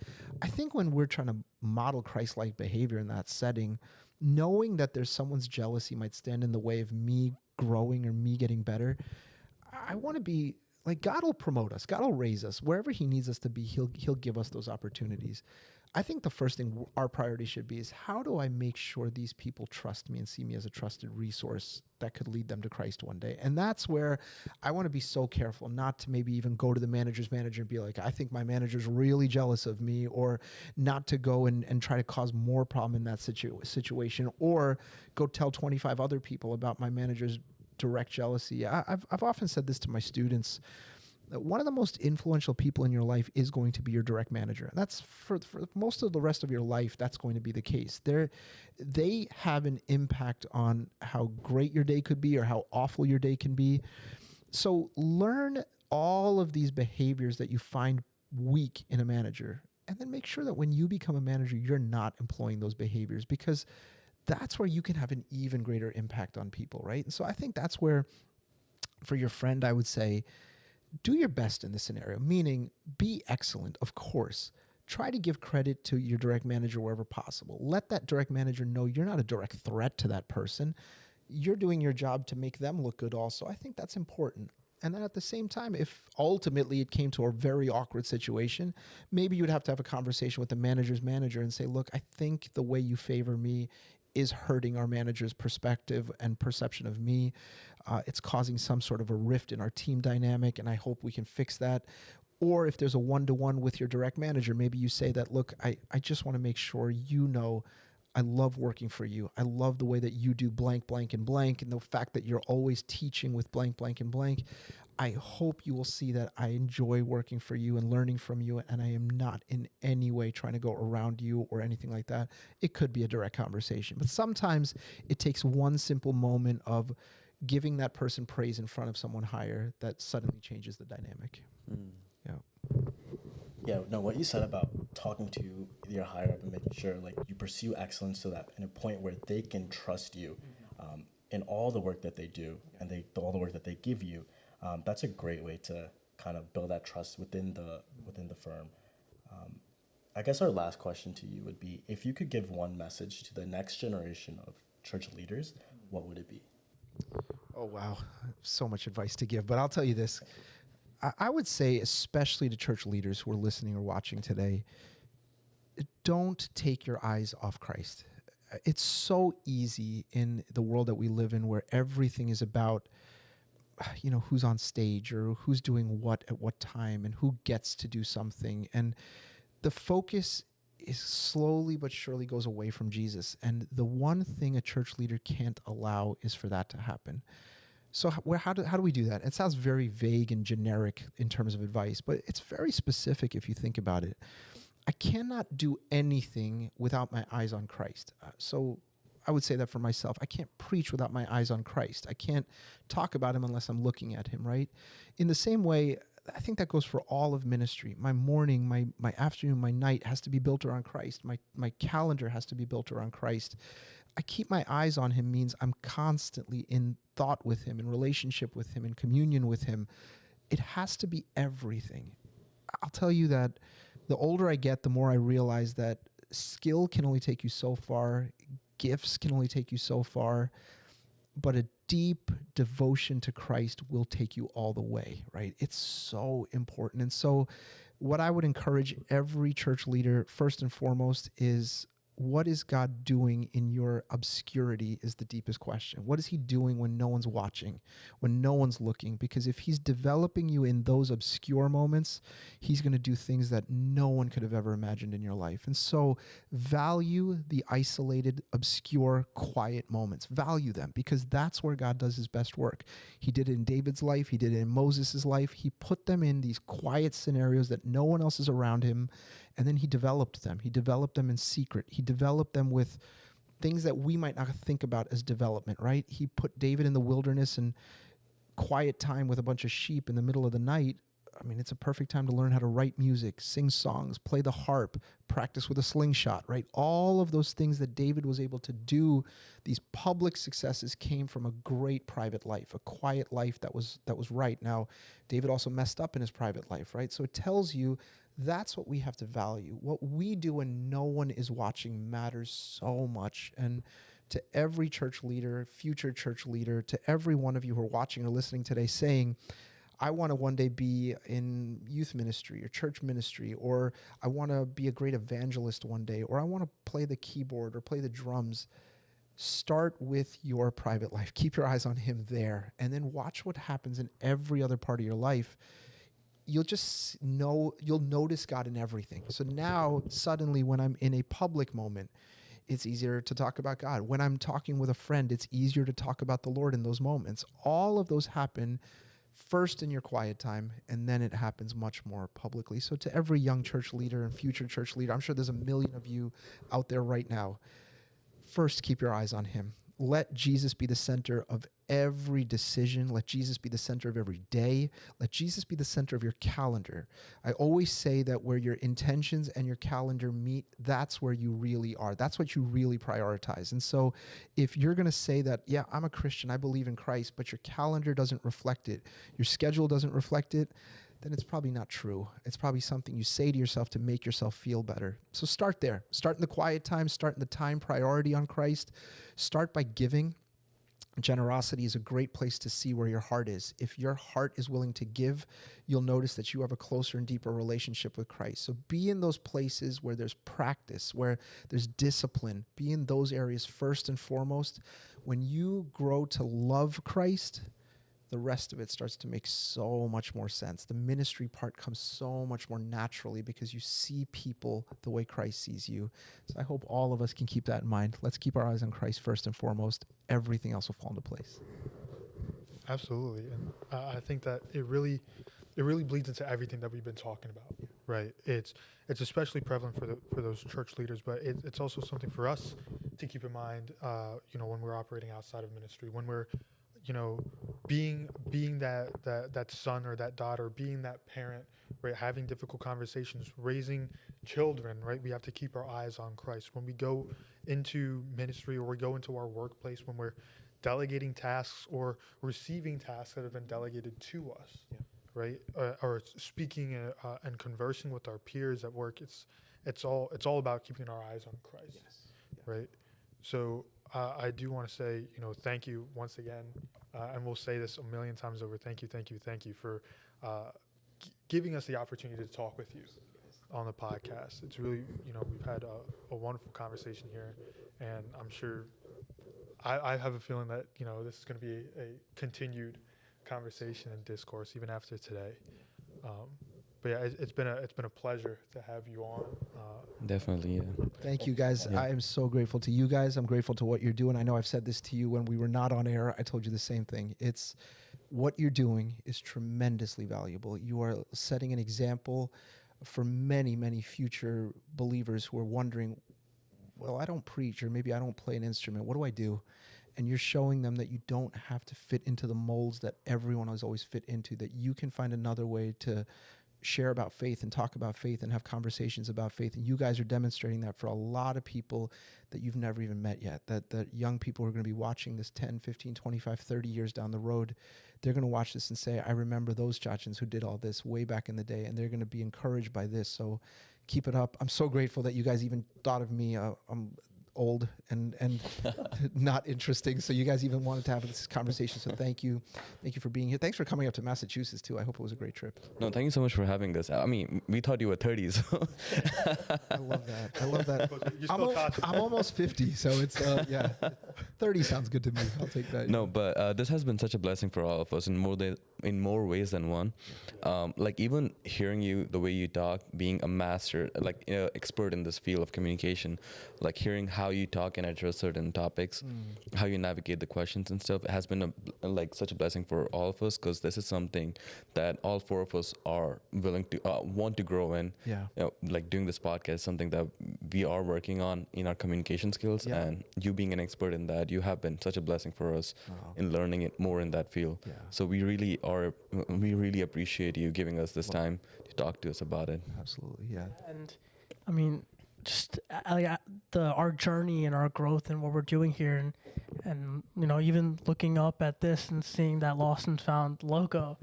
I think when we're trying to model Christ-like behavior in that setting, knowing that there's someone's jealousy might stand in the way of me growing or me getting better, I want to be like, God will promote us. God will raise us. Wherever he needs us to be, he'll give us those opportunities. I think the first thing our priority should be is, how do I make sure these people trust me and see me as a trusted resource that could lead them to Christ one day? And that's where I want to be so careful not to maybe even go to the manager's manager and be like, I think my manager's really jealous of me, or not to go and try to cause more problem in that situation, or go tell 25 other people about my manager's direct jealousy. I've often said this to my students. One of the most influential people in your life is going to be your direct manager. And that's for most of the rest of your life, that's going to be the case. They have an impact on how great your day could be or how awful your day can be. So learn all of these behaviors that you find weak in a manager, and then make sure that when you become a manager, you're not employing those behaviors, because that's where you can have an even greater impact on people, right? And so I think that's where, for your friend, I would say, do your best in this scenario, meaning be excellent, of course. Try to give credit to your direct manager wherever possible. Let that direct manager know you're not a direct threat to that person. You're doing your job to make them look good also. I think that's important. And then at the same time, if ultimately it came to a very awkward situation, maybe you would have to have a conversation with the manager's manager and say, look, I think the way you favor me is hurting our manager's perspective and perception of me. It's causing some sort of a rift in our team dynamic, and I hope we can fix that. Or if there's a one-to-one with your direct manager, maybe you say that, look, I just want to make sure you know I love working for you. I love the way that you do blank, blank, and blank, and the fact that you're always teaching with blank, blank, and blank. I hope you will see that I enjoy working for you and learning from you, and I am not in any way trying to go around you or anything like that. It could be a direct conversation, but sometimes it takes one simple moment of giving that person praise in front of someone higher that suddenly changes the dynamic. Yeah, no, what you said about talking to your higher up and making sure like you pursue excellence, so that in a point where they can trust you in all the work that they do and all the work that they give you, that's a great way to kind of build that trust within the firm. I guess our last question to you would be, if you could give one message to the next generation of church leaders, what would it be? Oh, wow. So much advice to give, but I'll tell you this. I would say, especially to church leaders who are listening or watching today, don't take your eyes off Christ. It's so easy in the world that we live in, where everything is about, who's on stage or who's doing what at what time and who gets to do something. And the focus is slowly but surely goes away from Jesus. And the one thing a church leader can't allow is for that to happen. So how do we do that? It sounds very vague and generic in terms of advice, but it's very specific if you think about it. I cannot do anything without my eyes on Christ. So I would say that for myself. I can't preach without my eyes on Christ. I can't talk about him unless I'm looking at him, right? In the same way, I think that goes for all of ministry. My morning, my afternoon, my night has to be built around Christ. My calendar has to be built around Christ. I keep my eyes on him means I'm constantly in thought with him, in relationship with him, in communion with him. It has to be everything. I'll tell you that the older I get, the more I realize that skill can only take you so far. Gifts can only take you so far. But a deep devotion to Christ will take you all the way, right? It's so important. And so what I would encourage every church leader, first and foremost, is, what is God doing in your obscurity is the deepest question. What is he doing when no one's watching, when no one's looking? Because if he's developing you in those obscure moments, he's going to do things that no one could have ever imagined in your life. And so value the isolated, obscure, quiet moments. Value them, because that's where God does his best work. He did it in David's life. He did it in Moses' life. He put them in these quiet scenarios that no one else is around him. And then he developed them. He developed them in secret. He developed them with things that we might not think about as development, right? He put David in the wilderness and quiet time with a bunch of sheep in the middle of the night. it's a perfect time to learn how to write music, sing songs, play the harp, practice with a slingshot, right? All of those things that David was able to do, these public successes came from a great private life, a quiet life that was right. Now, David also messed up in his private life, right? So it tells you that's what we have to value. What we do when no one is watching matters so much. And to every church leader, future church leader, to every one of you who are watching or listening today saying, I want to one day be in youth ministry or church ministry, or I want to be a great evangelist one day, or I want to play the keyboard or play the drums. Start with your private life. Keep your eyes on him there, and then watch what happens in every other part of your life. You'll notice God in everything. So now suddenly when I'm in a public moment, it's easier to talk about God. When I'm talking with a friend, it's easier to talk about the Lord in those moments. All of those happen first in your quiet time, and then it happens much more publicly. So to every young church leader and future church leader, I'm sure there's a million of you out there right now. First, keep your eyes on him. Let Jesus be the center of every decision. Let Jesus be the center of every day. Let Jesus be the center of your calendar. I always say that where your intentions and your calendar meet, that's where you really are. That's what you really prioritize. And so if you're going to say that, yeah, I'm a Christian, I believe in Christ, but your calendar doesn't reflect it, your schedule doesn't reflect it, then it's probably not true. It's probably something you say to yourself to make yourself feel better. So start there. Start in the quiet time. Start in the time priority on Christ. Start by giving. Generosity is a great place to see where your heart is. If your heart is willing to give, you'll notice that you have a closer and deeper relationship with Christ. So be in those places where there's practice, where there's discipline. Be in those areas first and foremost. When you grow to love Christ, the rest of it starts to make so much more sense. The ministry part comes so much more naturally because you see people the way Christ sees you. So I hope all of us can keep that in mind. Let's keep our eyes on Christ first and foremost. Everything else will fall into place. Absolutely. And I think that it really bleeds into everything that we've been talking about, right? It's especially prevalent for those church leaders, but it's also something for us to keep in mind, when we're operating outside of ministry, when we're, being that son or that daughter, being that parent, right? Having difficult conversations, raising children, right? We have to keep our eyes on Christ. When we go into ministry or we go into our workplace, when we're delegating tasks or receiving tasks that have been delegated to us, right? Or speaking and conversing with our peers at work, it's all about keeping our eyes on Christ, right? So I do want to say, thank you once again, and we'll say this a million times over. Thank you for giving us the opportunity to talk with you on the podcast. It's really, we've had a wonderful conversation here, and I'm sure I have a feeling that, this is going to be a continued conversation and discourse even after today. But yeah, it's been a pleasure to have you on. Definitely, yeah. Thank you, guys. Yeah. I am so grateful to you guys. I'm grateful to what you're doing. I know I've said this to you when we were not on air. I told you the same thing. It's what you're doing is tremendously valuable. You are setting an example for many, many future believers who are wondering, well, I don't preach, or maybe I don't play an instrument. What do I do? And you're showing them that you don't have to fit into the molds that everyone has always fit into, that you can find another way to share about faith and talk about faith and have conversations about faith. And you guys are demonstrating that for a lot of people that you've never even met yet, that young people who are going to be watching this 10, 15, 25, 30 years down the road, they're going to watch this and say, I remember those Chachans who did all this way back in the day, and they're going to be encouraged by this. So keep it up. I'm so grateful that you guys even thought of me. I'm old and not interesting, so you guys even wanted to have this conversation. So thank you for being here. Thanks for coming up to Massachusetts too. I hope it was a great trip. No, thank you so much for having us. I mean, we thought you were 30, so I love that. I'm almost 50, so it's 30 sounds good to me. I'll take that. No, but this has been such a blessing for all of us in more ways than one. Like even hearing you, the way you talk, being a master, like expert in this field of communication, like hearing how you talk and address certain topics, how you navigate the questions and stuff, it has been such a blessing for all of us, because this is something that all four of us are willing to want to grow in. Yeah. Like doing this podcast is something that we are working on in our communication skills. Yeah. And you being an expert in that, you have been such a blessing for us in learning it more in that field. Yeah. So we really appreciate you giving us this time to talk to us about it. Absolutely. Yeah. And I mean, just our journey and our growth and what we're doing here, and you know, even looking up at this and seeing that Lost and Found logo,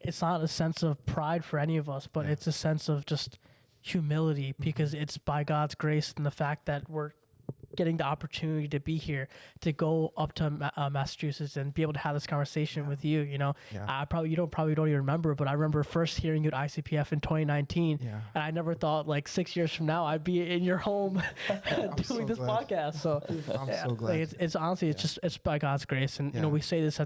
it's not a sense of pride for any of us, but it's a sense of just humility, because it's by God's grace and the fact that we're getting the opportunity to be here, to go up to Massachusetts and be able to have this conversation with you. You know, you probably don't even remember, but I remember first hearing you at ICPF in 2019, and I never thought like 6 years from now I'd be in your home doing this podcast. So I'm so glad. like, it's honestly, it's by God's grace, and you know, we say this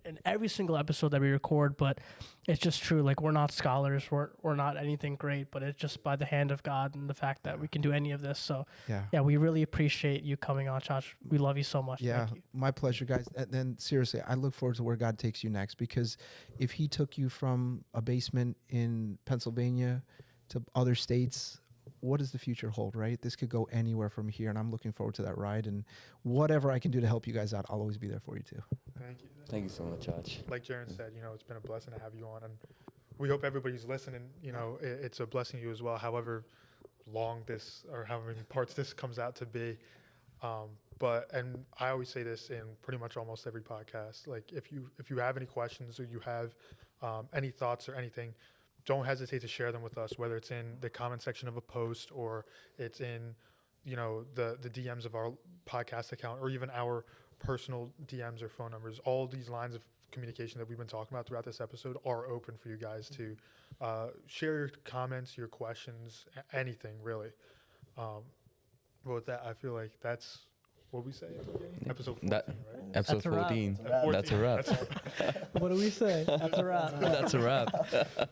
in every single episode that we record, but it's just true. Like, we're not scholars, we're not anything great, but it's just by the hand of God and the fact that we can do any of this. So we really appreciate you coming on, Josh. We love you so much. Yeah, Thank you. my pleasure, guys. And then seriously, I look forward to where God takes you next, because if he took you from a basement in Pennsylvania to other states, what does the future hold, right? This could go anywhere from here, and I'm looking forward to that ride. And whatever I can do to help you guys out, I'll always be there for you too. Thank you. Thank you so much, Josh. Like Jaron said, you know, it's been a blessing to have you on, and we hope everybody's listening. You know, it's a blessing to you as well, however long this or how many parts this comes out to be. And I always say this in pretty much almost every podcast, like if you have any questions or you have any thoughts or anything, don't hesitate to share them with us, whether it's in the comment section of a post or it's in, you know, the DMs of our podcast account or even our personal DMs or phone numbers. All these lines of communication that we've been talking about throughout this episode are open for you guys to share your comments, your questions, anything really. But with that, I feel like that's what we say at the beginning? Episode 14, right? Episode That's a wrap. 14. That's a wrap. What do we say? That's a wrap. That's a wrap.